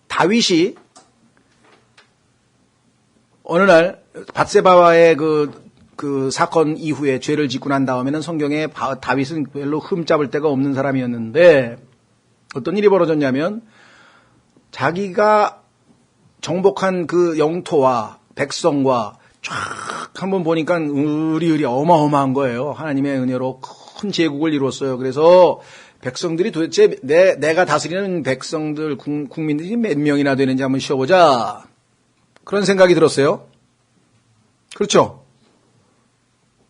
다윗이 어느 날 밧세바와의 그 사건 이후에 죄를 짓고 난 다음에는 성경에 다윗은 별로 흠잡을 데가 없는 사람이었는데 어떤 일이 벌어졌냐면 자기가 정복한 그 영토와 백성과 쫙 한번 보니까 의리 어마어마한 거예요. 하나님의 은혜로 큰 제국을 이뤘어요. 그래서 백성들이 도대체 내가 다스리는 백성들, 국민들이 몇 명이나 되는지 한번 쉬어보자. 그런 생각이 들었어요. 그렇죠?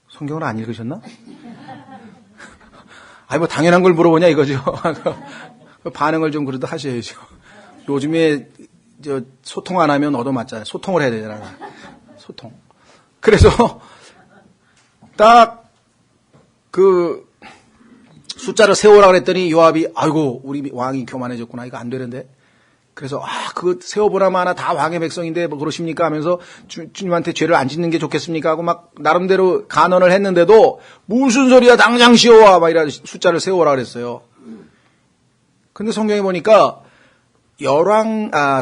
성경을 안 읽으셨나? 뭐 당연한 걸 물어보냐 이거죠. 반응을 좀 그래도 하셔야죠. 요즘에 소통 안 하면 얻어맞잖아요. 소통을 해야 되잖아요. 소통. 그래서 딱 그 숫자를 세우라 그랬더니 요압이 아이고 우리 왕이 교만해졌구나. 이거 안 되는데. 그래서 그거 세워보라마 하나 다 왕의 백성인데 뭐 그러십니까 하면서 주님한테 죄를 안 짓는 게 좋겠습니까 하고 막 나름대로 간언을 했는데도 무슨 소리야 당장 씌워와 막 이런 숫자를 세워라 그랬어요. 근데 성경에 보니까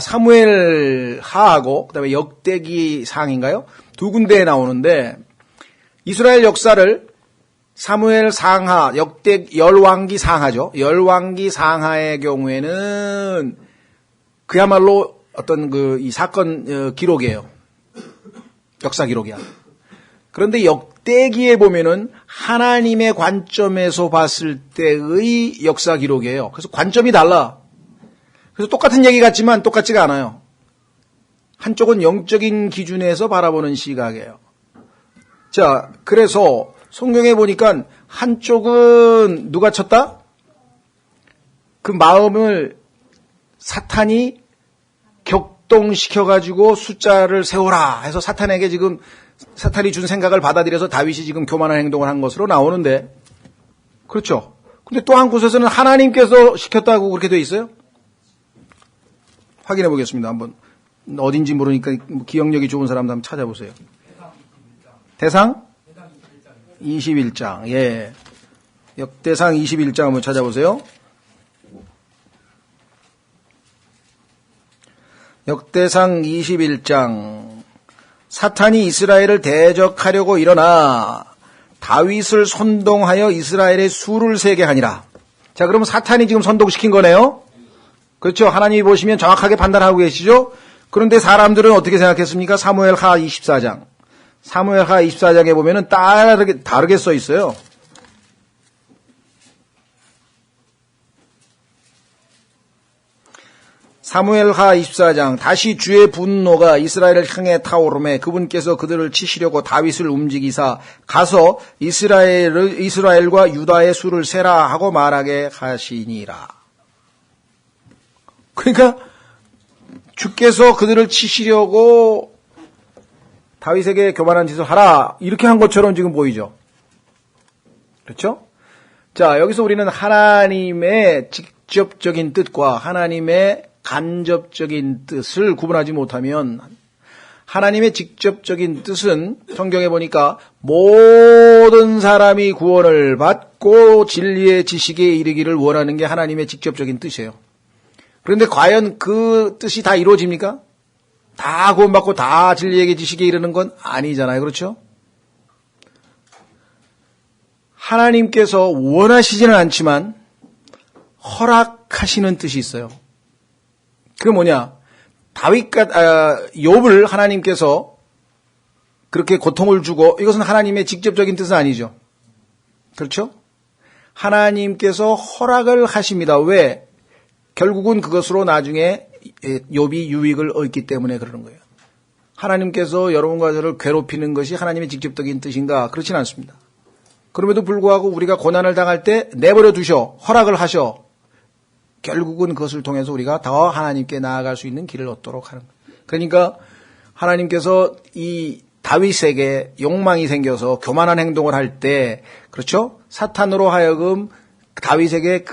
사무엘 하하고 그다음에 역대기 상인가요? 두 군데에 나오는데 이스라엘 역사를 사무엘 상하, 열왕기 상하죠. 열왕기 상하의 경우에는 그야말로 어떤 이 사건 기록이에요. 역사 기록이야. 그런데 역대기에 보면은 하나님의 관점에서 봤을 때의 역사 기록이에요. 그래서 관점이 달라. 그래서 똑같은 얘기 같지만 똑같지가 않아요. 한쪽은 영적인 기준에서 바라보는 시각이에요. 자, 그래서 성경에 보니까 한쪽은 누가 쳤다? 그 마음을 사탄이 격동시켜가지고 숫자를 세워라 해서 사탄에게 지금 사탄이 준 생각을 받아들여서 다윗이 지금 교만한 행동을 한 것으로 나오는데, 그렇죠. 근데 또 한 곳에서는 하나님께서 시켰다고 그렇게 돼 있어요. 확인해 보겠습니다. 한번 어딘지 모르니까 기억력이 좋은 사람도 한번 찾아보세요. 대상 21장. 예. 역대상 21장 한번 찾아보세요. 역대상 21장. 사탄이 이스라엘을 대적하려고 일어나 다윗을 선동하여 이스라엘의 수를 세게 하니라. 자, 그러면 사탄이 지금 선동시킨 거네요. 그렇죠. 하나님이 보시면 정확하게 판단하고 계시죠. 그런데 사람들은 어떻게 생각했습니까? 사무엘하 24장. 사무엘하 24장에 보면은 다르게 써 있어요. 사무엘하 24장. 다시 주의 분노가 이스라엘을 향해 타오르매 그분께서 그들을 치시려고 다윗을 움직이사 가서 이스라엘과 유다의 수를 세라 하고 말하게 하시니라. 그러니까 주께서 그들을 치시려고 다윗에게 교만한 짓을 하라 이렇게 한 것처럼 지금 보이죠. 그렇죠? 자, 여기서 우리는 하나님의 직접적인 뜻과 하나님의 간접적인 뜻을 구분하지 못하면, 하나님의 직접적인 뜻은 성경에 보니까 모든 사람이 구원을 받고 진리의 지식에 이르기를 원하는 게 하나님의 직접적인 뜻이에요. 그런데 과연 그 뜻이 다 이루어집니까? 다 구원받고 다 진리의 지식에 이르는 건 아니잖아요. 그렇죠? 하나님께서 원하시지는 않지만 허락하시는 뜻이 있어요. 그게 뭐냐? 욥을 하나님께서 그렇게 고통을 주고, 이것은 하나님의 직접적인 뜻은 아니죠. 그렇죠? 하나님께서 허락을 하십니다. 왜? 결국은 그것으로 나중에 욥이 유익을 얻기 때문에 그러는 거예요. 하나님께서 여러분과 저를 괴롭히는 것이 하나님의 직접적인 뜻인가? 그렇진 않습니다. 그럼에도 불구하고 우리가 고난을 당할 때 내버려 두셔, 허락을 하셔. 결국은 그것을 통해서 우리가 더 하나님께 나아갈 수 있는 길을 얻도록 하는 거예요. 그러니까 하나님께서 이 다윗에게 욕망이 생겨서 교만한 행동을 할 때, 그렇죠? 사탄으로 하여금 다윗에게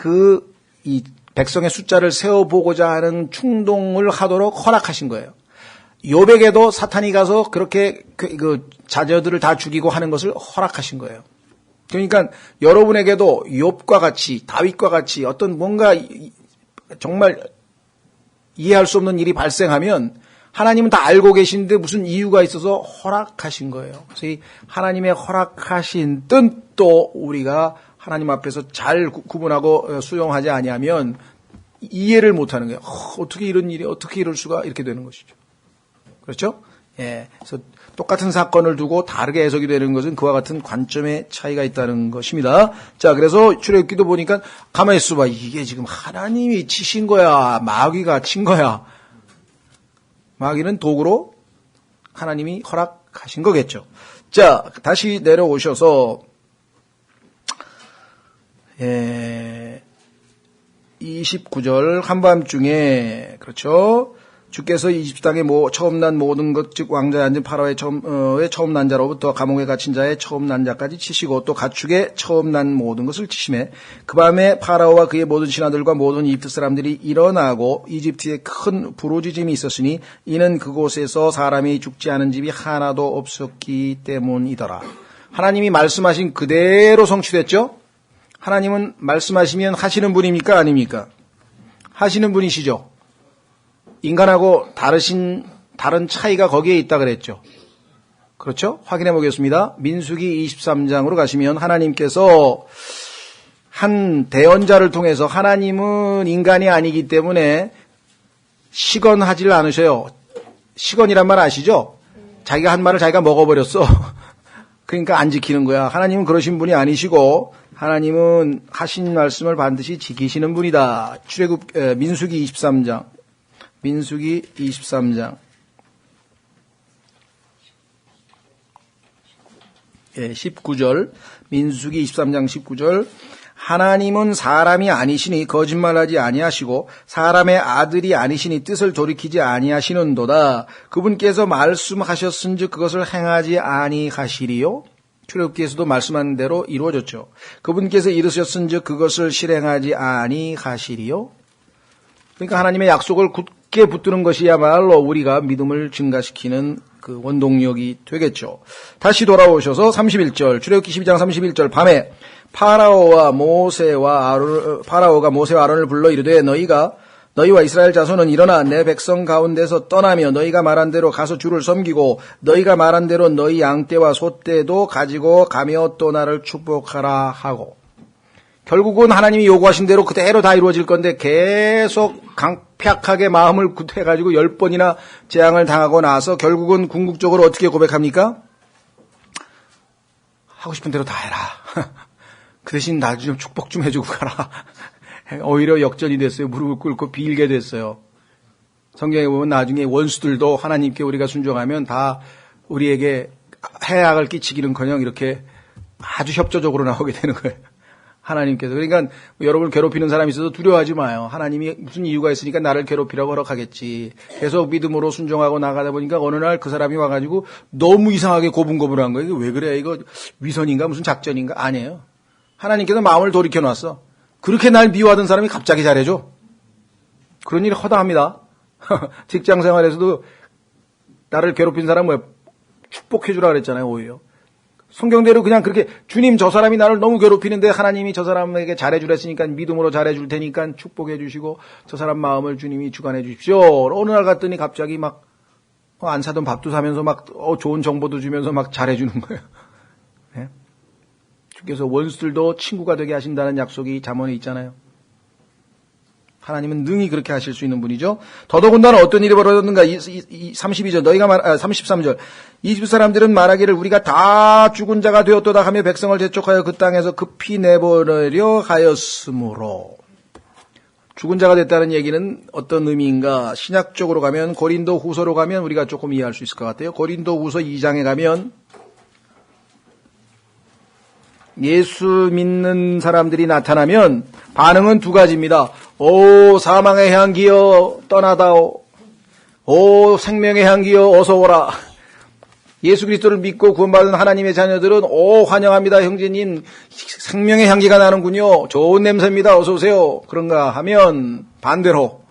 이 백성의 숫자를 세어보고자 하는 충동을 하도록 허락하신 거예요. 욥에게도 사탄이 가서 그렇게 그 자녀들을 다 죽이고 하는 것을 허락하신 거예요. 그러니까 여러분에게도 욥과 같이, 다윗과 같이 어떤 뭔가 정말 이해할 수 없는 일이 발생하면 하나님은 다 알고 계신데 무슨 이유가 있어서 허락하신 거예요. 그래서 이 하나님의 허락하신 뜻도 우리가 하나님 앞에서 잘 구분하고 수용하지 아니하면 이해를 못하는 거예요. 어떻게 이런 일이 어떻게 이럴 수가 이렇게 되는 것이죠. 그렇죠? 예. 그래서 똑같은 사건을 두고 다르게 해석이 되는 것은 그와 같은 관점의 차이가 있다는 것입니다. 자, 그래서 출애굽기도 보니까 가만히 있어봐. 이게 지금 하나님이 치신 거야, 마귀가 친 거야. 마귀는 도구로 하나님이 허락하신 거겠죠. 자, 다시 내려오셔서 29절 한밤중에, 그렇죠? 주께서 이집트 땅에 처음 난 모든 것, 즉 왕자에 앉은 파라오의 처음 난 자로부터 감옥에 갇힌 자의 처음 난 자까지 치시고 또 가축의 처음 난 모든 것을 치시매 그 밤에 파라오와 그의 모든 신하들과 모든 이집트 사람들이 일어나고 이집트에 큰 부르짖음이 있었으니 이는 그곳에서 사람이 죽지 않은 집이 하나도 없었기 때문이더라. 하나님이 말씀하신 그대로 성취됐죠? 하나님은 말씀하시면 하시는 분입니까? 아닙니까? 하시는 분이시죠. 인간하고 다른 차이가 거기에 있다 그랬죠. 그렇죠? 확인해 보겠습니다. 민수기 23장으로 가시면 하나님께서 한 대언자를 통해서, 하나님은 인간이 아니기 때문에 시건하지를 않으셔요. 시건이란 말 아시죠? 자기가 한 말을 자기가 먹어버렸어. 그러니까 안 지키는 거야. 하나님은 그러신 분이 아니시고 하나님은 하신 말씀을 반드시 지키시는 분이다. 민수기 23장. 민수기 23장. 19절. 민수기 23장 19절. 하나님은 사람이 아니시니 거짓말하지 아니하시고 사람의 아들이 아니시니 뜻을 돌이키지 아니하시는도다. 그분께서 말씀하셨은즉 그것을 행하지 아니하시리요. 출애굽기에서도 말씀한 대로 이루어졌죠. 그분께서 이르셨은즉 그것을 실행하지 아니하시리요. 그러니까 하나님의 약속을 굳게 붙드는 것이야말로 우리가 믿음을 증가시키는 그 원동력이 되겠죠. 다시 돌아오셔서 31절, 출애굽기 12장 31절 밤에 파라오가 모세와 아론을 불러 이르되 너희와 이스라엘 자손은 일어나 내 백성 가운데서 떠나며 너희가 말한 대로 가서 주를 섬기고 너희가 말한 대로 너희 양떼와 소떼도 가지고 가며 또 나를 축복하라 하고. 결국은 하나님이 요구하신 대로 그대로 다 이루어질 건데 계속 강팍하게 마음을 굳해가지고 10번이나 재앙을 당하고 나서 결국은 궁극적으로 어떻게 고백합니까? 하고 싶은 대로 다 해라. 그 대신 나 좀 축복 좀 해주고 가라. 오히려 역전이 됐어요. 무릎을 꿇고 빌게 됐어요. 성경에 보면 나중에 원수들도 하나님께 우리가 순종하면 다 우리에게 해악을 끼치기는커녕 이렇게 아주 협조적으로 나오게 되는 거예요. 하나님께서. 그러니까 여러분을 괴롭히는 사람이 있어도 두려워하지 마요. 하나님이 무슨 이유가 있으니까 나를 괴롭히라고 허락하겠지. 계속 믿음으로 순종하고 나가다 보니까 어느 날 그 사람이 와가지고 너무 이상하게 고분고분한 거예요. 이게 왜 그래? 이거 위선인가? 무슨 작전인가? 아니에요. 하나님께서 마음을 돌이켜놨어. 그렇게 날 미워하던 사람이 갑자기 잘해줘. 그런 일이 허다합니다. 직장 생활에서도 나를 괴롭힌 사람은 축복해주라 그랬잖아요. 오히려. 성경대로 그냥 그렇게 주님 저 사람이 나를 너무 괴롭히는데 하나님이 저 사람에게 잘해주랬으니까 믿음으로 잘해줄 테니까 축복해 주시고 저 사람 마음을 주님이 주관해 주십시오. 어느 날 갔더니 갑자기 막 안 사던 밥도 사면서 막 좋은 정보도 주면서 막 잘해주는 거예요. 네? 주께서 원수들도 친구가 되게 하신다는 약속이 잠언에 있잖아요. 하나님은 능히 그렇게 하실 수 있는 분이죠. 더더군다나 어떤 일이 벌어졌는가. 32절, 33절. 이집트 사람들은 말하기를 우리가 다 죽은 자가 되었도다 하며 백성을 재촉하여 그 땅에서 급히 내보내려 하였으므로. 죽은 자가 됐다는 얘기는 어떤 의미인가. 신약적으로 가면 고린도 후서로 가면 우리가 조금 이해할 수 있을 것 같아요. 고린도 후서 2장에 가면 예수 믿는 사람들이 나타나면 반응은 두 가지입니다. 오 사망의 향기여 떠나다오. 오 생명의 향기여 어서 오라. 예수 그리스도를 믿고 구원받은 하나님의 자녀들은 오 환영합니다 형제님. 생명의 향기가 나는군요. 좋은 냄새입니다. 어서 오세요. 그런가 하면 반대로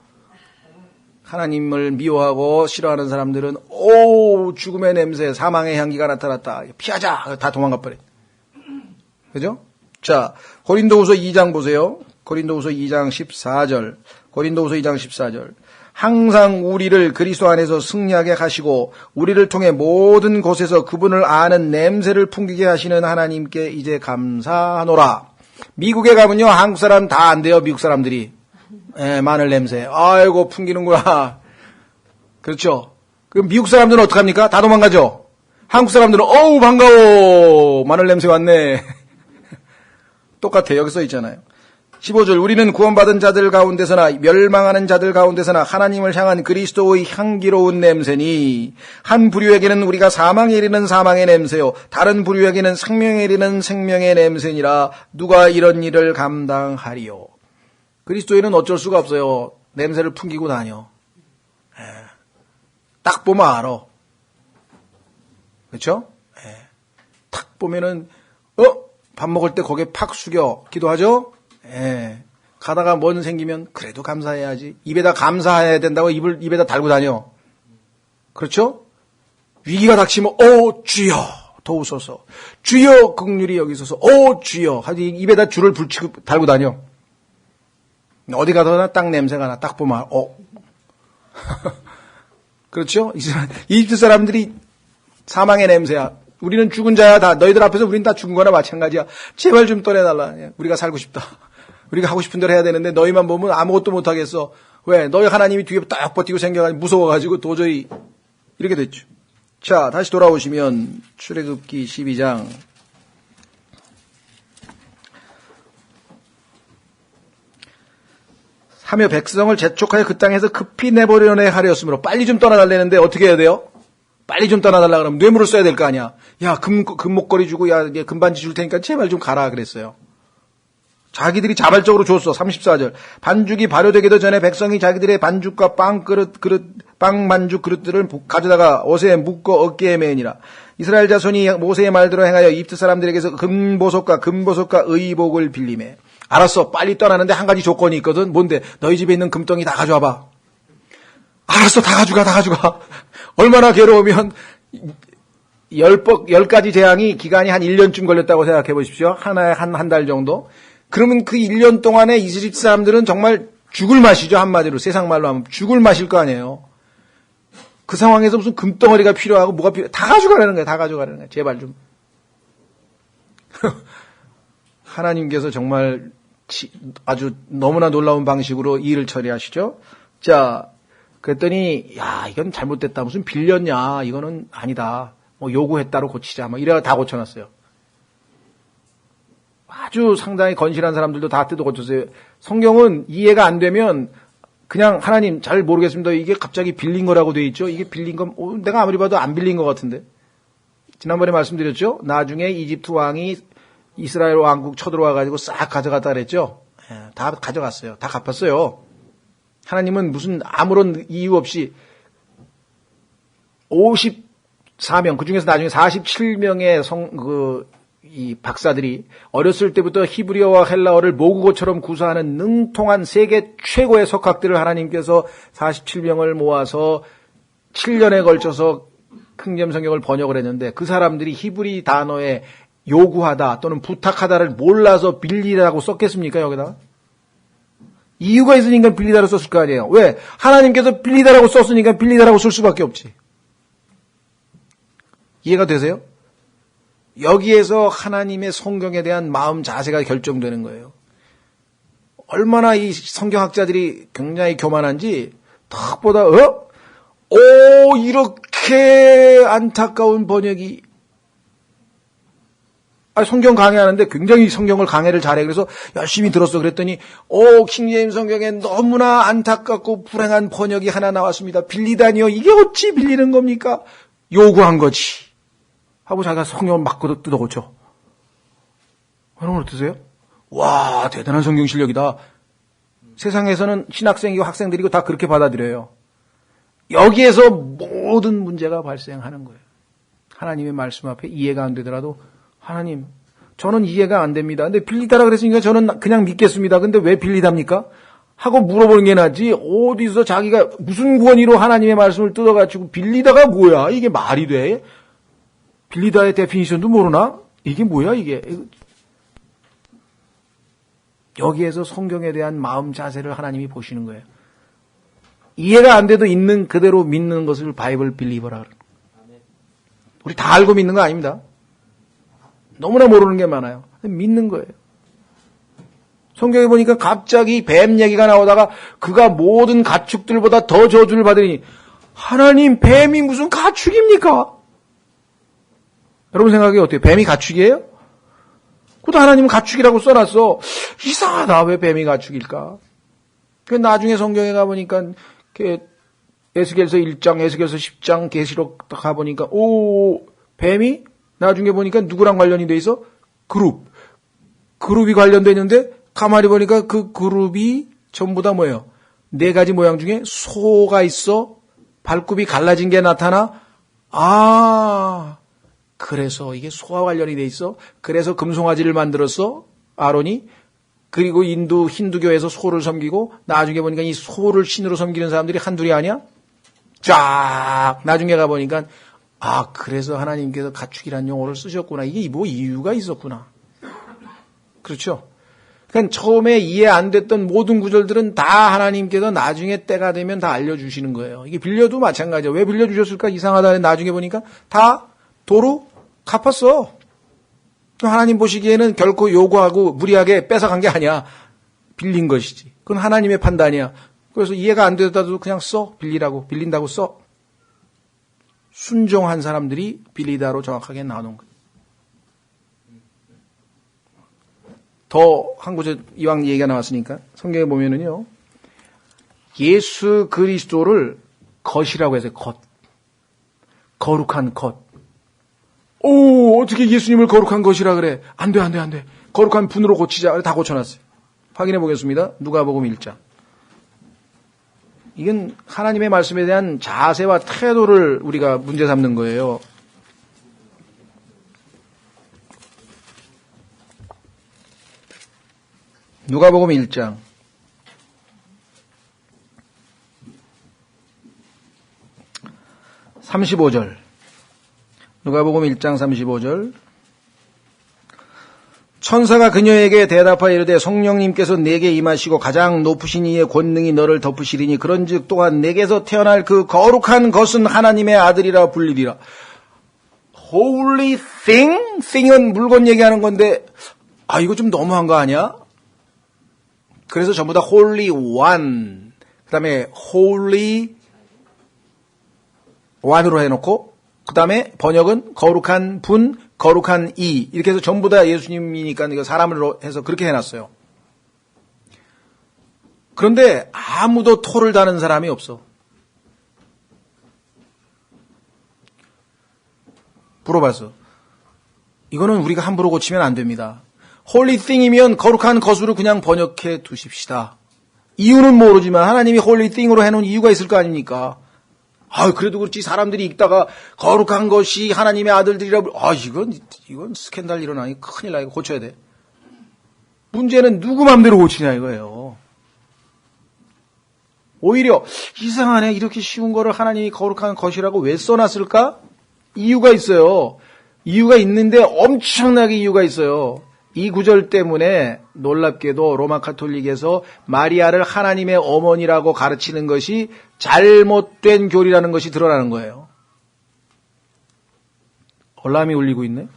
하나님을 미워하고 싫어하는 사람들은 오 죽음의 냄새 사망의 향기가 나타났다. 피하자. 다 도망가 버려. 그죠? 자, 고린도후서 2장 보세요. 고린도후서 2장 14절. 고린도후서 2장 14절. 항상 우리를 그리스도 안에서 승리하게 하시고 우리를 통해 모든 곳에서 그분을 아는 냄새를 풍기게 하시는 하나님께 이제 감사하노라. 미국에 가면요. 한국 사람 다 안 돼요. 미국 사람들이. 마늘 냄새. 아이고 풍기는구나. 그렇죠? 그럼 미국 사람들은 어떡합니까? 다 도망가죠? 한국 사람들은 어우 반가워. 마늘 냄새 왔네. 똑같아요. 여기 써 있잖아요. 15절 우리는 구원받은 자들 가운데서나 멸망하는 자들 가운데서나 하나님을 향한 그리스도의 향기로운 냄새니 한 부류에게는 우리가 사망에 이르는 사망의 냄새요 다른 부류에게는 생명에 이르는 생명의 냄새니라. 누가 이런 일을 감당하리요. 그리스도인은 어쩔 수가 없어요. 냄새를 풍기고 다녀. 딱 보면 알아. 그렇죠? 딱 보면은 밥 먹을 때 고개 팍 숙여 기도하죠? 가다가 뭔 생기면 그래도 감사해야지. 입에다 감사해야 된다고 입에다 달고 다녀. 그렇죠? 위기가 닥치면 주여 도우소서. 주여 긍휼히 여기소서. 주여 하지 입에다 줄을 붙이고 달고 다녀. 어디 가더나 딱 냄새가 나. 딱 보면 그렇죠? 이집트 사람들이 사망의 냄새야. 우리는 죽은 자야 다. 너희들 앞에서 우리는 다 죽은 거나 마찬가지야. 제발 좀 떠내달라. 우리가 살고 싶다. 우리가 하고 싶은 대로 해야 되는데 너희만 보면 아무것도 못하겠어. 왜? 너희 하나님이 뒤에 딱 버티고 생겨가지고 무서워가지고 도저히 이렇게 됐죠. 자, 다시 돌아오시면 출애굽기 12장 하며 백성을 재촉하여 그 땅에서 급히 내버려내 하려으므로 빨리 좀 떠나달라는데 어떻게 해야 돼요? 빨리 좀 떠나달라 그러면 뇌물을 써야 될 거 아니야. 야, 금목걸이 주고 야, 금반지 줄 테니까 제발 좀 가라 그랬어요. 자기들이 자발적으로 줬어. 34절. 반죽이 발효되기도 전에 백성이 자기들의 반죽과 빵 반죽 그릇들을 가져다가 옷에 묶어 어깨에 매니라. 이스라엘 자손이 모세의 말대로 행하여 이집트 사람들에게서 금보석과 의복을 빌리매. 알았어. 빨리 떠나는데 한 가지 조건이 있거든. 뭔데? 너희 집에 있는 금덩이 다 가져와봐. 알았어. 다 가져가. 얼마나 괴로우면 10가지 재앙이 기간이 한 1년쯤 걸렸다고 생각해 보십시오. 하나에 한 달 정도. 그러면 그 1년 동안에 이집트 사람들은 정말 죽을 맛이죠. 한마디로 세상 말로 하면 죽을 맛일 거 아니에요. 그 상황에서 무슨 금덩어리가 필요하고 뭐가 필요해. 다 가져가라는 거야. 다 가져가라는 거야. 제발 좀. 하나님께서 정말 아주 너무나 놀라운 방식으로 일을 처리하시죠. 자, 그랬더니 야, 이건 잘못됐다. 무슨 빌렸냐. 이거는 아니다. 뭐 요구했다로 고치자. 뭐 이래가 다 고쳐놨어요. 아주 상당히 건실한 사람들도 다 뜯어 고쳤어요. 성경은 이해가 안 되면 그냥 하나님 잘 모르겠습니다. 이게 갑자기 빌린 거라고 돼 있죠. 이게 빌린 건 내가 아무리 봐도 안 빌린 것 같은데. 지난번에 말씀드렸죠. 나중에 이집트 왕이 이스라엘 왕국 쳐들어와가지고 싹 가져갔다 그랬죠. 다 가져갔어요. 다 갚았어요. 하나님은 무슨 아무런 이유 없이 54명, 그 중에서 나중에 47명의 이 박사들이 어렸을 때부터 히브리어와 헬라어를 모국어처럼 구사하는 능통한 세계 최고의 석학들을 하나님께서 47명을 모아서 7년에 걸쳐서 킹제임스 성경을 번역을 했는데 그 사람들이 히브리 단어에 요구하다 또는 부탁하다를 몰라서 빌리라고 썼겠습니까? 여기다가? 이유가 있으니까 빌리다로 썼을 거 아니에요. 왜? 하나님께서 빌리다라고 썼으니까 빌리다라고 쓸 수밖에 없지. 이해가 되세요? 여기에서 하나님의 성경에 대한 마음 자세가 결정되는 거예요. 얼마나 이 성경학자들이 굉장히 교만한지 탁보다 이렇게 안타까운 번역이 성경 강의하는데 굉장히 성경을 강의를 잘해. 그래서 열심히 들었어. 그랬더니 킹제임스 성경에 너무나 안타깝고 불행한 번역이 하나 나왔습니다. 빌리다니요. 이게 어찌 빌리는 겁니까? 요구한 거지. 하고 자기가 성경을 막 뜯어 고쳐. 여러분 어떠세요? 와, 대단한 성경 실력이다. 세상에서는 신학생이고 학생들이고 다 그렇게 받아들여요. 여기에서 모든 문제가 발생하는 거예요. 하나님의 말씀 앞에 이해가 안 되더라도 하나님, 저는 이해가 안 됩니다. 근데 빌리다라 그랬으니까 저는 그냥 믿겠습니다. 근데 왜 빌리답니까? 하고 물어보는 게 낫지. 어디서 자기가 무슨 권위로 하나님의 말씀을 뜯어가지고 빌리다가 뭐야? 이게 말이 돼? 빌리다의 데피니션도 모르나? 이게 뭐야 이게? 여기에서 성경에 대한 마음 자세를 하나님이 보시는 거예요. 이해가 안 돼도 있는 그대로 믿는 것을 바이블 빌리버라 그러는 거예요. 우리 다 알고 믿는 거 아닙니다. 너무나 모르는 게 많아요. 믿는 거예요. 성경에 보니까 갑자기 뱀 얘기가 나오다가 그가 모든 가축들보다 더 저주를 받으니 하나님 뱀이 무슨 가축입니까? 여러분 생각이 어때요? 뱀이 가축이에요? 그것도 하나님은 가축이라고 써놨어. 이상하다. 왜 뱀이 가축일까? 그 나중에 성경에 가보니까 에스겔서 1장, 에스겔서 10장, 계시록 가보니까 뱀이 나중에 보니까 누구랑 관련이 돼 있어? 그룹이 관련돼 있는데 가만히 보니까 그 그룹이 전부 다 뭐예요? 4가지 모양 중에 소가 있어. 발굽이 갈라진 게 나타나. 그래서 이게 소와 관련이 돼 있어. 그래서 금송아지를 만들었어. 아론이. 그리고 힌두교에서 소를 섬기고 나중에 보니까 이 소를 신으로 섬기는 사람들이 한둘이 아니야? 쫙 나중에 가보니까 그래서 하나님께서 가축이라는 용어를 쓰셨구나. 이게 뭐 이유가 있었구나. 그렇죠? 그러니까 처음에 이해 안 됐던 모든 구절들은 다 하나님께서 나중에 때가 되면 다 알려주시는 거예요. 이게 빌려도 마찬가지예요. 왜 빌려주셨을까? 이상하다. 나중에 보니까 다 도로 갚았어. 하나님 보시기에는 결코 요구하고 무리하게 뺏어간 게 아니야. 빌린 것이지. 그건 하나님의 판단이야. 그래서 이해가 안 되더라도 그냥 써. 빌린다고 써. 순종한 사람들이 빌리다로 정확하게 나오는 거예요. 더 한 구절 이왕 얘기가 나왔으니까 성경에 보면은요. 예수 그리스도를 겉이라고 해서 겉. 거룩한 것. 오, 어떻게 예수님을 거룩한 것이라 그래? 안 돼. 거룩한 분으로 고치자. 다 고쳐놨어요. 확인해 보겠습니다. 누가복음 1장. 이건 하나님의 말씀에 대한 자세와 태도를 우리가 문제 삼는 거예요. 누가복음 1장. (35절) 누가복음 1장 35절. 천사가 그녀에게 대답하여 이르되 성령님께서 내게 임하시고 가장 높으신 이의 권능이 너를 덮으시리니 그런즉 또한 내게서 태어날 그 거룩한 것은 하나님의 아들이라 불리리라. Holy thing? thing은 물건 얘기하는 건데 이거 좀 너무한 거 아니야? 그래서 전부 다 Holy One, 그 다음에 Holy One으로 해놓고 그 다음에 번역은 거룩한 분, 거룩한 이, 이렇게 해서 전부 다 예수님이니까 이거 사람으로 해서 그렇게 해놨어요. 그런데 아무도 토를 다는 사람이 없어. 물어봤어. 이거는 우리가 함부로 고치면 안 됩니다. 홀리 띵이면 거룩한 것으로 그냥 번역해 두십시다. 이유는 모르지만 하나님이 홀리 띵으로 해놓은 이유가 있을 거 아닙니까? 그래도 그렇지 사람들이 읽다가 거룩한 것이 하나님의 아들들이라 이건 스캔들 일어나니 큰일 나. 이거 고쳐야 돼. 문제는 누구 맘대로 고치냐 이거예요. 오히려 이상하네. 이렇게 쉬운 거를 하나님이 거룩한 것이라고 왜 써놨을까? 이유가 있어요. 이유가 있는데 엄청나게 이유가 있어요. 이 구절 때문에 놀랍게도 로마 카톨릭에서 마리아를 하나님의 어머니라고 가르치는 것이 잘못된 교리라는 것이 드러나는 거예요. 얼람이 울리고 있네.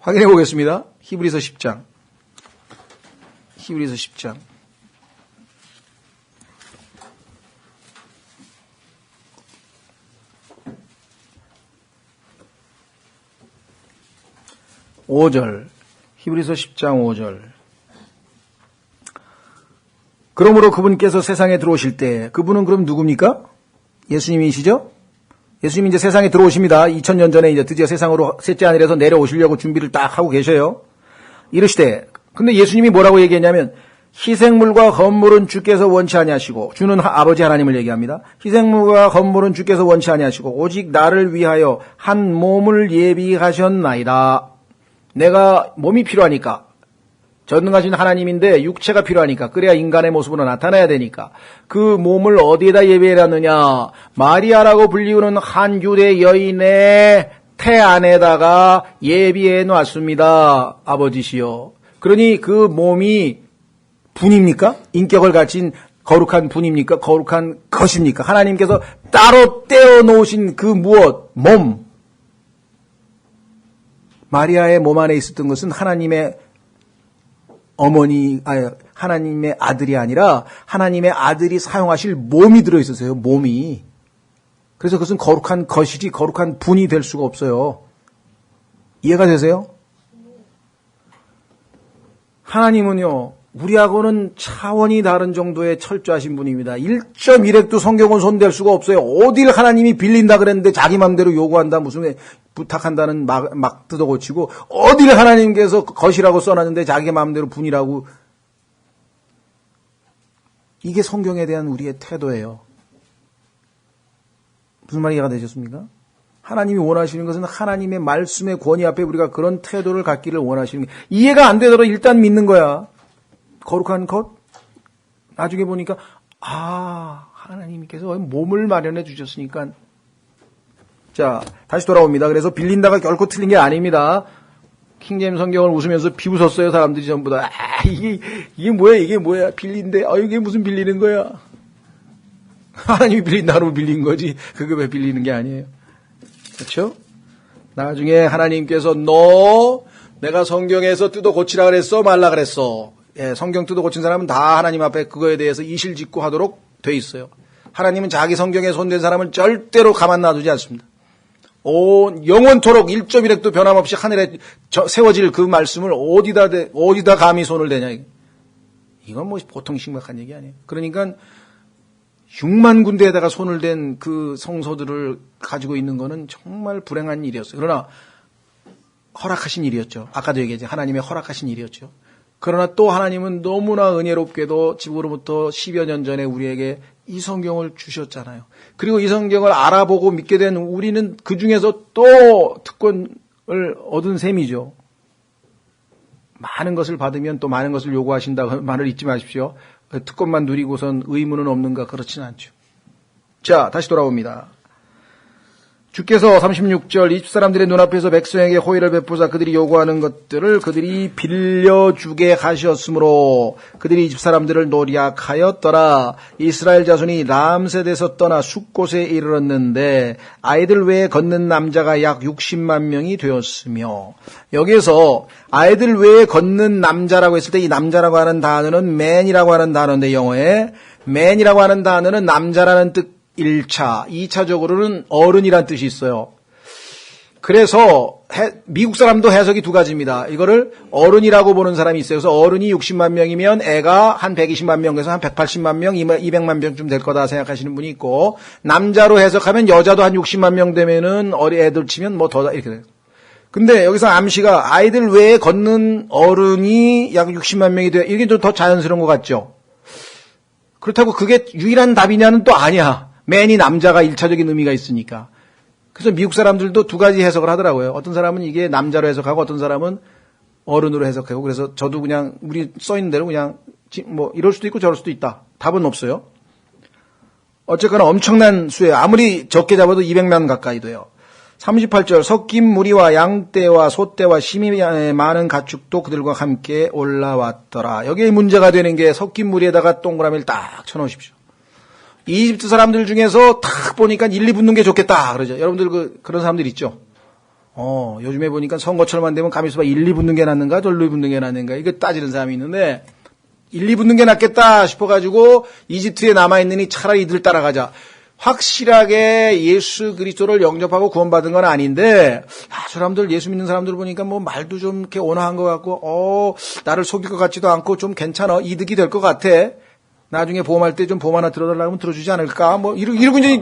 확인해 보겠습니다. 히브리서 10장. 히브리서 10장. (5절) 히브리서 10장 5절. 그러므로 그분께서 세상에 들어오실 때 그분은 그럼 누굽니까? 예수님이시죠? 예수님이 이제 세상에 들어오십니다. 2000년 전에 이제 드디어 세상으로 셋째 하늘에서 내려오시려고 준비를 딱 하고 계셔요. 이르시되, 근데 예수님이 뭐라고 얘기했냐면 희생물과 건물은 주께서 원치 아니하시고, 주는 아버지 하나님을 얘기합니다. 희생물과 건물은 주께서 원치 아니하시고 오직 나를 위하여 한 몸을 예비하셨나이다. 내가 몸이 필요하니까, 전능하신 하나님인데 육체가 필요하니까, 그래야 인간의 모습으로 나타나야 되니까 그 몸을 어디에다 예비해놨느냐? 마리아라고 불리우는 한 유대 여인의 태 안에다가 예비해 놨습니다. 아버지시여. 그러니 그 몸이 분입니까? 인격을 가진 거룩한 분입니까? 거룩한 것입니까? 하나님께서 따로 떼어놓으신 그 무엇? 몸. 마리아의 몸 안에 있었던 것은 하나님의 하나님의 아들이 아니라 하나님의 아들이 사용하실 몸이 들어있었어요. 몸이. 그래서 그것은 거룩한 것이지 거룩한 분이 될 수가 없어요. 이해가 되세요? 하나님은요, 우리하고는 차원이 다른 정도의 철저하신 분입니다. 1.1획도 성경은 손댈 수가 없어요. 어딜 하나님이 빌린다 그랬는데 자기 맘대로 요구한다, 무슨 부탁한다는 막 뜯어고치고, 어딜 하나님께서 것이라고 써놨는데 자기 맘대로 분이라고. 이게 성경에 대한 우리의 태도예요. 무슨 말이 이해가 되셨습니까? 하나님이 원하시는 것은 하나님의 말씀의 권위 앞에 우리가 그런 태도를 갖기를 원하시는 거예요. 이해가 안 되더라도 일단 믿는 거야. 거룩한 것? 나중에 보니까 하나님께서 몸을 마련해 주셨으니까. 자, 다시 돌아옵니다. 그래서 빌린다가 결코 틀린 게 아닙니다. 킹제임 성경을 웃으면서 비웃었어요. 사람들이 전부 다. 이게 뭐야 빌린데. 이게 무슨 빌리는 거야. 하나님이 빌린다 그러면 빌린 거지. 그거 왜 빌리는 게 아니에요. 그렇죠? 나중에 하나님께서 내가 성경에서 뜯어 고치라 그랬어 말라 그랬어. 예, 성경 뜯어 고친 사람은 다 하나님 앞에 그거에 대해서 이실직고 하도록 돼 있어요. 하나님은 자기 성경에 손댄 사람을 절대로 가만 놔두지 않습니다. 영원토록 1.1획도 변함없이 하늘에 세워질 그 말씀을 어디다 감히 손을 대냐. 이건 뭐 보통 심각한 얘기 아니에요. 그러니까 6만 군데에다가 손을 댄 그 성소들을 가지고 있는 거는 정말 불행한 일이었어요. 그러나 허락하신 일이었죠. 아까도 얘기했지. 하나님의 허락하신 일이었죠. 그러나 또 하나님은 너무나 은혜롭게도 지금으로부터 10여 년 전에 우리에게 이 성경을 주셨잖아요. 그리고 이 성경을 알아보고 믿게 된 우리는 그 중에서 또 특권을 얻은 셈이죠. 많은 것을 받으면 또 많은 것을 요구하신다고 말을 잊지 마십시오. 특권만 누리고선 의무는 없는가? 그렇지는 않죠. 자, 다시 돌아옵니다. 주께서 36절 이 집사람들의 눈앞에서 백성에게 호의를 베푸사 그들이 요구하는 것들을 그들이 빌려주게 하셨으므로 그들이 이 집사람들을 노략하였더라. 이스라엘 자손이 람셋에서 떠나 숫곳에 이르렀는데 아이들 외에 걷는 남자가 약 60만 명이 되었으며, 여기에서 아이들 외에 걷는 남자라고 했을 때 이 남자라고 하는 단어는 man이라고 하는 단어인데, 영어에 man이라고 하는 단어는 남자라는 뜻 1차, 2차적으로는 어른이란 뜻이 있어요. 그래서 미국 사람도 해석이 두 가지입니다. 이거를 어른이라고 보는 사람이 있어요. 그래서 어른이 60만 명이면 애가 한 120만 명에서 한 180만 명, 200만 명쯤 될 거다 생각하시는 분이 있고, 남자로 해석하면 여자도 한 60만 명 되면은 애들 치면 뭐 더 이렇게 돼요. 근데 여기서 암시가 아이들 외에 걷는 어른이 약 60만 명이 돼요. 이게 좀 더 자연스러운 것 같죠? 그렇다고 그게 유일한 답이냐는 또 아니야. 맨이 남자가 1차적인 의미가 있으니까. 그래서 미국 사람들도 두 가지 해석을 하더라고요. 어떤 사람은 이게 남자로 해석하고 어떤 사람은 어른으로 해석하고. 그래서 저도 그냥 우리 써있는 대로 그냥 뭐 이럴 수도 있고 저럴 수도 있다. 답은 없어요. 어쨌거나 엄청난 수예요. 아무리 적게 잡아도 200만 가까이 돼요. 38절 섞인 무리와 양떼와 소떼와 심히 많은 가축도 그들과 함께 올라왔더라. 여기에 문제가 되는 게 섞인 무리에다가 동그라미를 딱 쳐놓으십시오. 이집트 사람들 중에서 탁 보니까 1, 2 붙는 게 좋겠다 그러죠. 여러분들 그런 사람들 있죠. 요즘에 보니까 선거철만 되면 가만있어 봐. 1, 2 붙는 게 낫는가 절로 붙는 게 낫는가 이거 따지는 사람이 있는데, 1, 2 붙는 게 낫겠다 싶어가지고 이집트에 남아있느니 차라리 이들 따라가자. 확실하게 예수 그리스도를 영접하고 구원받은 건 아닌데, 사람들 예수 믿는 사람들 보니까 뭐 말도 좀 이렇게 온화한 것 같고, 나를 속일 것 같지도 않고 좀 괜찮아, 이득이 될 것 같아. 나중에 보험할 때 좀 보험 하나 들어달라고 하면 들어주지 않을까? 뭐 이러고 이제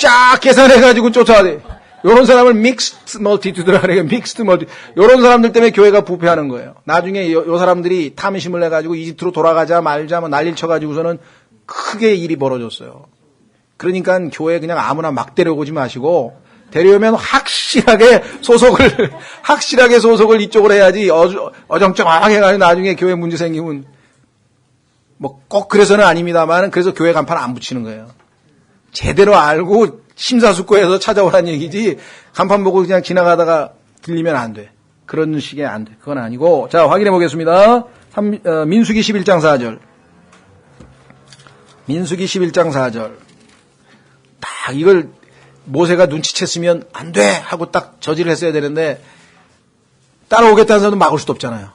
쫙 계산해가지고 쫓아야 돼. 요런 사람을 믹스드 멀티튜드라 그래요. 믹스드 멀티. 요런 사람들 때문에 교회가 부패하는 거예요. 나중에 요 사람들이 탐심을 해가지고 이집트로 돌아가자 말자 뭐 난리를 쳐가지고서는 크게 일이 벌어졌어요. 그러니까 교회 그냥 아무나 막 데려오지 마시고, 데려오면 확실하게 소속을 이쪽으로 해야지 어정쩡하게 해가지고 나중에 교회 문제 생기면 뭐 꼭 그래서는 아닙니다만, 그래서 교회 간판 안 붙이는 거예요. 제대로 알고 심사숙고해서 찾아오라는 얘기지, 간판 보고 그냥 지나가다가 들리면 안 돼. 그런 식의 안 돼. 그건 아니고. 자, 확인해 보겠습니다. 민수기 11장 4절. 민수기 11장 4절. 딱 이걸 모세가 눈치챘으면 안 돼! 하고 딱 저지를 했어야 되는데, 따라오겠다는 사람도 막을 수도 없잖아요.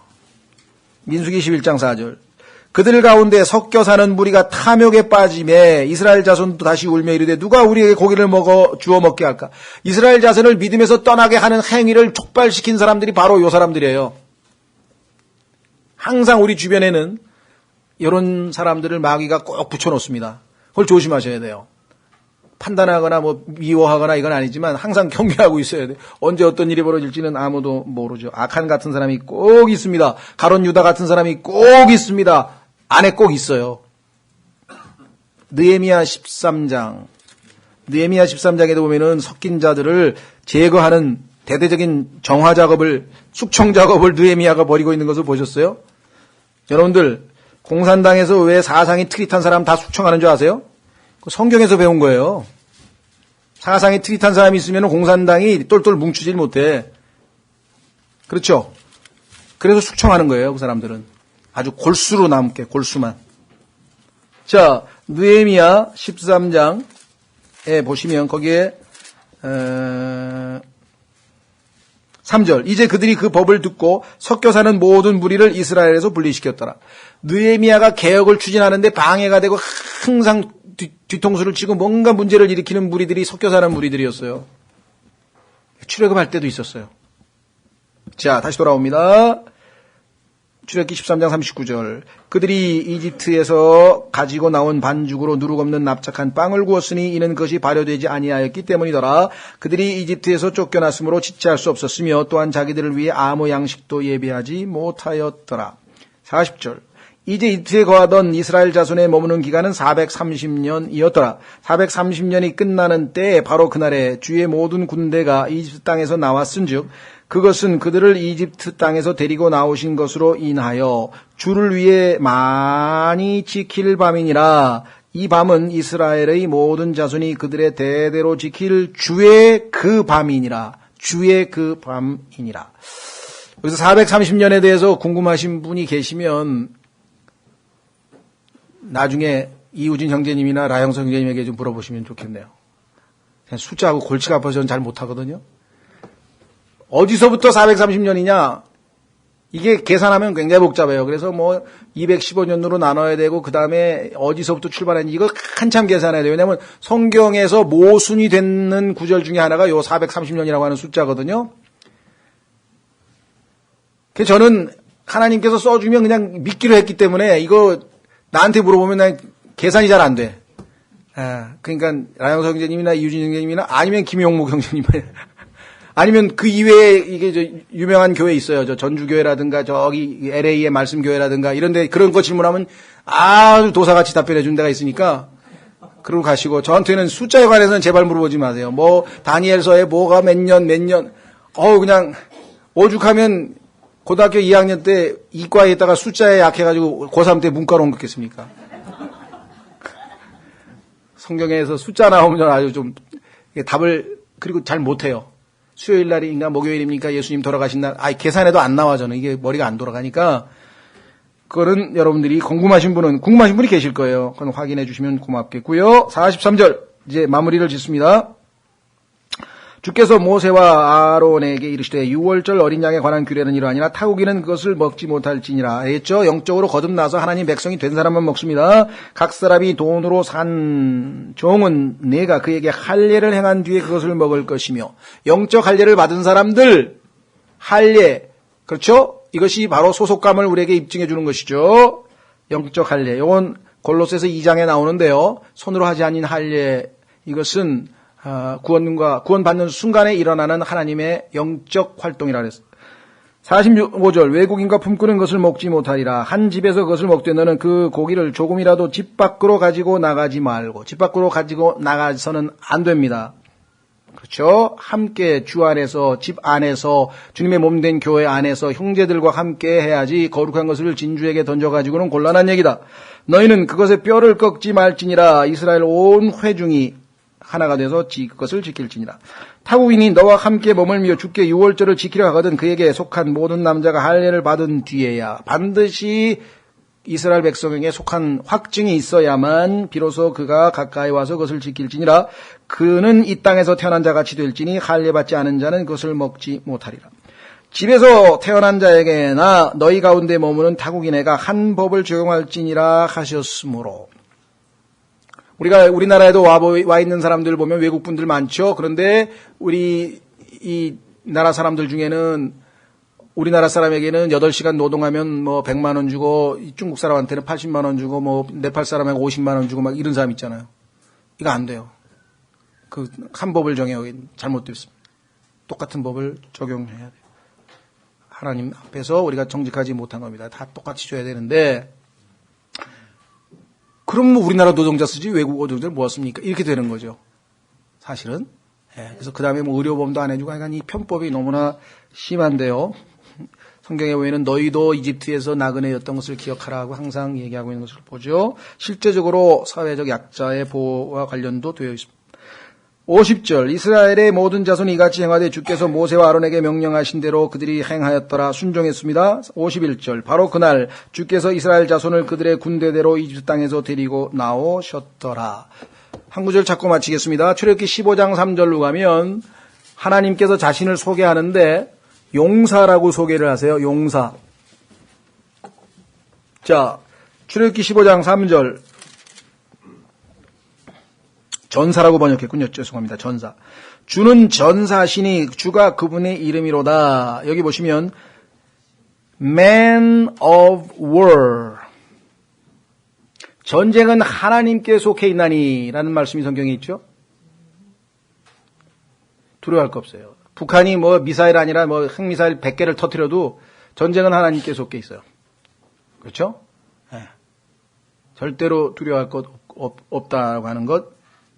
민수기 11장 4절. 그들 가운데 섞여 사는 무리가 탐욕에 빠지매 이스라엘 자손도 다시 울며 이르되 누가 우리에게 고기를 주어 먹게 할까? 이스라엘 자손을 믿음에서 떠나게 하는 행위를 촉발시킨 사람들이 바로 요 사람들이에요. 항상 우리 주변에는 이런 사람들을 마귀가 꼭 붙여놓습니다. 그걸 조심하셔야 돼요. 판단하거나 뭐 미워하거나 이건 아니지만 항상 경계하고 있어야 돼요. 언제 어떤 일이 벌어질지는 아무도 모르죠. 악한 같은 사람이 꼭 있습니다. 가론 유다 같은 사람이 꼭 있습니다. 안에 꼭 있어요. 느헤미야 13장에도 보면은 섞인 자들을 제거하는 대대적인 정화 작업을, 숙청 작업을 느헤미야가 벌이고 있는 것을 보셨어요? 여러분들, 공산당에서 왜 사상이 트릿한 사람 다 숙청하는 줄 아세요? 성경에서 배운 거예요. 사상이 트릿한 사람이 있으면 공산당이 똘똘 뭉치질 못해. 그렇죠? 그래서 숙청하는 거예요, 그 사람들은. 아주 골수로 남게, 골수만. 자, 느헤미야 13장에 보시면 거기에 3절 이제 그들이 그 법을 듣고 섞여 사는 모든 무리를 이스라엘에서 분리시켰더라. 느헤미야가 개혁을 추진하는데 방해가 되고 항상 뒤통수를 치고 뭔가 문제를 일으키는 무리들이 섞여 사는 무리들이었어요. 출애굽할 때도 있었어요. 자, 다시 돌아옵니다. 출애굽기 13장 39절 그들이 이집트에서 가지고 나온 반죽으로 누룩 없는 납작한 빵을 구웠으니 이는 그것이 발효되지 아니하였기 때문이더라. 그들이 이집트에서 쫓겨났으므로 지체할 수 없었으며 또한 자기들을 위해 아무 양식도 예비하지 못하였더라. 40절 이제 이집트에 거하던 이스라엘 자손의 머무는 기간은 430년이었더라. 430년이 끝나는 때에 바로 그날에 주의 모든 군대가 이집트 땅에서 나왔은즉 그것은 그들을 이집트 땅에서 데리고 나오신 것으로 인하여 주를 위해 많이 지킬 밤이니라. 이 밤은 이스라엘의 모든 자손이 그들의 대대로 지킬 주의 그 밤이니라. 주의 그 밤이니라. 여기서 430년에 대해서 궁금하신 분이 계시면 나중에 이우진 형제님이나 라영석 형제님에게 좀 물어보시면 좋겠네요. 그냥 숫자하고 골치가 아파서 저는 잘 못하거든요. 어디서부터 430년이냐? 이게 계산하면 굉장히 복잡해요. 그래서 뭐 215년으로 나눠야 되고 그 다음에 어디서부터 출발했는지 이거 한참 계산해야 돼요. 왜냐하면 성경에서 모순이 되는 구절 중에 하나가 요 430년이라고 하는 숫자거든요. 그래서 저는 하나님께서 써주면 그냥 믿기로 했기 때문에 이거 나한테 물어보면 난 계산이 잘 안 돼. 그러니까 라영석 형제님이나 이유진 형제님이나 아니면 김용목 형제님 아니면 그 이외에 이게 저 유명한 교회 있어요. 저 전주교회라든가 저기 LA의 말씀교회라든가 이런데 그런 거 질문하면 아주 도사같이 답변해 준 데가 있으니까 그러고 가시고 저한테는 숫자에 관해서는 제발 물어보지 마세요. 뭐 다니엘서에 뭐가 몇 년 그냥 오죽하면 고등학교 2학년 때 이과에 있다가 숫자에 약해가지고 고3 때 문과로 옮겼겠습니까? 성경에서 숫자 나오면 아주 좀 답을 그리고 잘 못해요. 수요일 날인가 목요일입니까? 예수님 돌아가신 날. 계산해도 안 나와 저는. 이게 머리가 안 돌아가니까. 그거는 여러분들이 궁금하신 분이 계실 거예요. 그건 확인해 주시면 고맙겠고요. 43절 이제 마무리를 짓습니다. 주께서 모세와 아론에게 이르시되 유월절 어린 양에 관한 규례는 이러하니라 타국이는 그것을 먹지 못할지니라. 알겠죠? 영적으로 거듭나서 하나님 백성이 된 사람만 먹습니다. 각 사람이 돈으로 산 종은 내가 그에게 할례를 행한 뒤에 그것을 먹을 것이며 영적 할례를 받은 사람들 할례 그렇죠? 이것이 바로 소속감을 우리에게 입증해 주는 것이죠. 영적 할례. 이건 골로새서 2장에 나오는데요. 손으로 하지 아닌 할례 이것은 구원받는 순간에 일어나는 하나님의 영적 활동이라 그랬어요. 45절 외국인과 품꾸는 것을 먹지 못하리라. 한 집에서 그것을 먹되 너는 그 고기를 조금이라도 집 밖으로 가지고 나가지 말고 집 밖으로 가지고 나가서는 안 됩니다. 그렇죠? 함께 주 안에서 집 안에서 주님의 몸된 교회 안에서 형제들과 함께 해야지 거룩한 것을 진주에게 던져가지고는 곤란한 얘기다. 너희는 그것의 뼈를 꺾지 말지니라. 이스라엘 온 회중이 하나가 돼서 그것을 지킬지니라. 타국인이 너와 함께 머물며 주께 유월절을 지키려 하거든 그에게 속한 모든 남자가 할례를 받은 뒤에야 반드시 이스라엘 백성에게 속한 확증이 있어야만 비로소 그가 가까이 와서 그것을 지킬지니라. 그는 이 땅에서 태어난 자같이 될지니 할례 받지 않은 자는 그것을 먹지 못하리라. 집에서 태어난 자에게나 너희 가운데 머무는 타국인애가 한 법을 적용할지니라 하셨으므로. 우리나라에도 와 있는 사람들 보면 외국 분들 많죠. 그런데 우리 이 나라 사람들 중에는 우리나라 사람에게는 8시간 노동하면 뭐 100만 원 주고 중국 사람한테는 80만 원 주고 뭐 네팔 사람에게 50만 원 주고 막 이런 사람 있잖아요. 이거 안 돼요. 그 한 법을 정해요. 잘못됐습니다. 똑같은 법을 적용해야 돼요. 하나님 앞에서 우리가 정직하지 못한 겁니다. 다 똑같이 줘야 되는데 그럼 뭐 우리나라 노동자 쓰지 외국 노동자를 모았습니까? 이렇게 되는 거죠. 사실은. 그래서 그 다음에 뭐 의료보험도 안 해주고 하여간 이 편법이 너무나 심한데요. 성경에 보면 너희도 이집트에서 나그네였던 것을 기억하라고 항상 얘기하고 있는 것을 보죠. 실제적으로 사회적 약자의 보호와 관련도 되어 있습니다. 50절 이스라엘의 모든 자손이 이같이 행하되 주께서 모세와 아론에게 명령하신 대로 그들이 행하였더라 순종했습니다. 51절 바로 그날 주께서 이스라엘 자손을 그들의 군대대로 이집트 땅에서 데리고 나오셨더라. 한 구절 찾고 마치겠습니다. 출애굽기 15장 3절로 가면 하나님께서 자신을 소개하는데 용사라고 소개를 하세요. 용사. 자, 출애굽기 15장 3절. 전사라고 번역했군요. 죄송합니다. 전사. 주는 전사시니 주가 그분의 이름이로다. 여기 보시면 Man of War. 전쟁은 하나님께 속해 있나니 라는 말씀이 성경에 있죠. 두려워할 거 없어요. 북한이 뭐 미사일 아니라 뭐 핵미사일 100개를 터뜨려도 전쟁은 하나님께 속해 있어요. 그렇죠? 네. 절대로 두려워할 것 없다고 하는 것,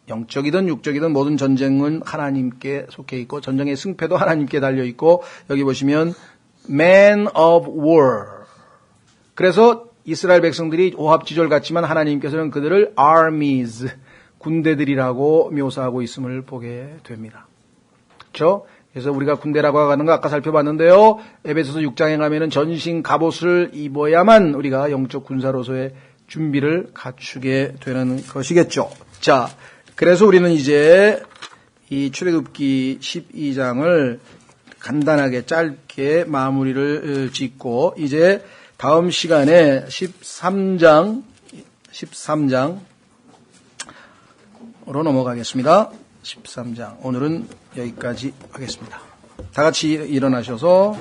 영적이든 육적이든 모든 전쟁은 하나님께 속해 있고 전쟁의 승패도 하나님께 달려 있고 여기 보시면 Man of War. 그래서 이스라엘 백성들이 오합지졸 같지만 하나님께서는 그들을 armies, 군대들이라고 묘사하고 있음을 보게 됩니다. 그렇죠? 그래서 우리가 군대라고 하는 거 아까 살펴봤는데요. 에베소서 6장에 가면은 전신 갑옷을 입어야만 우리가 영적 군사로서의 준비를 갖추게 되는 것이겠죠. 자, 그래서 우리는 이제 이 출애굽기 12장을 간단하게 짧게 마무리를 짓고 이제 다음 시간에 13장으로 넘어가겠습니다. 13장. 오늘은 여기까지 하겠습니다. 다 같이 일어나셔서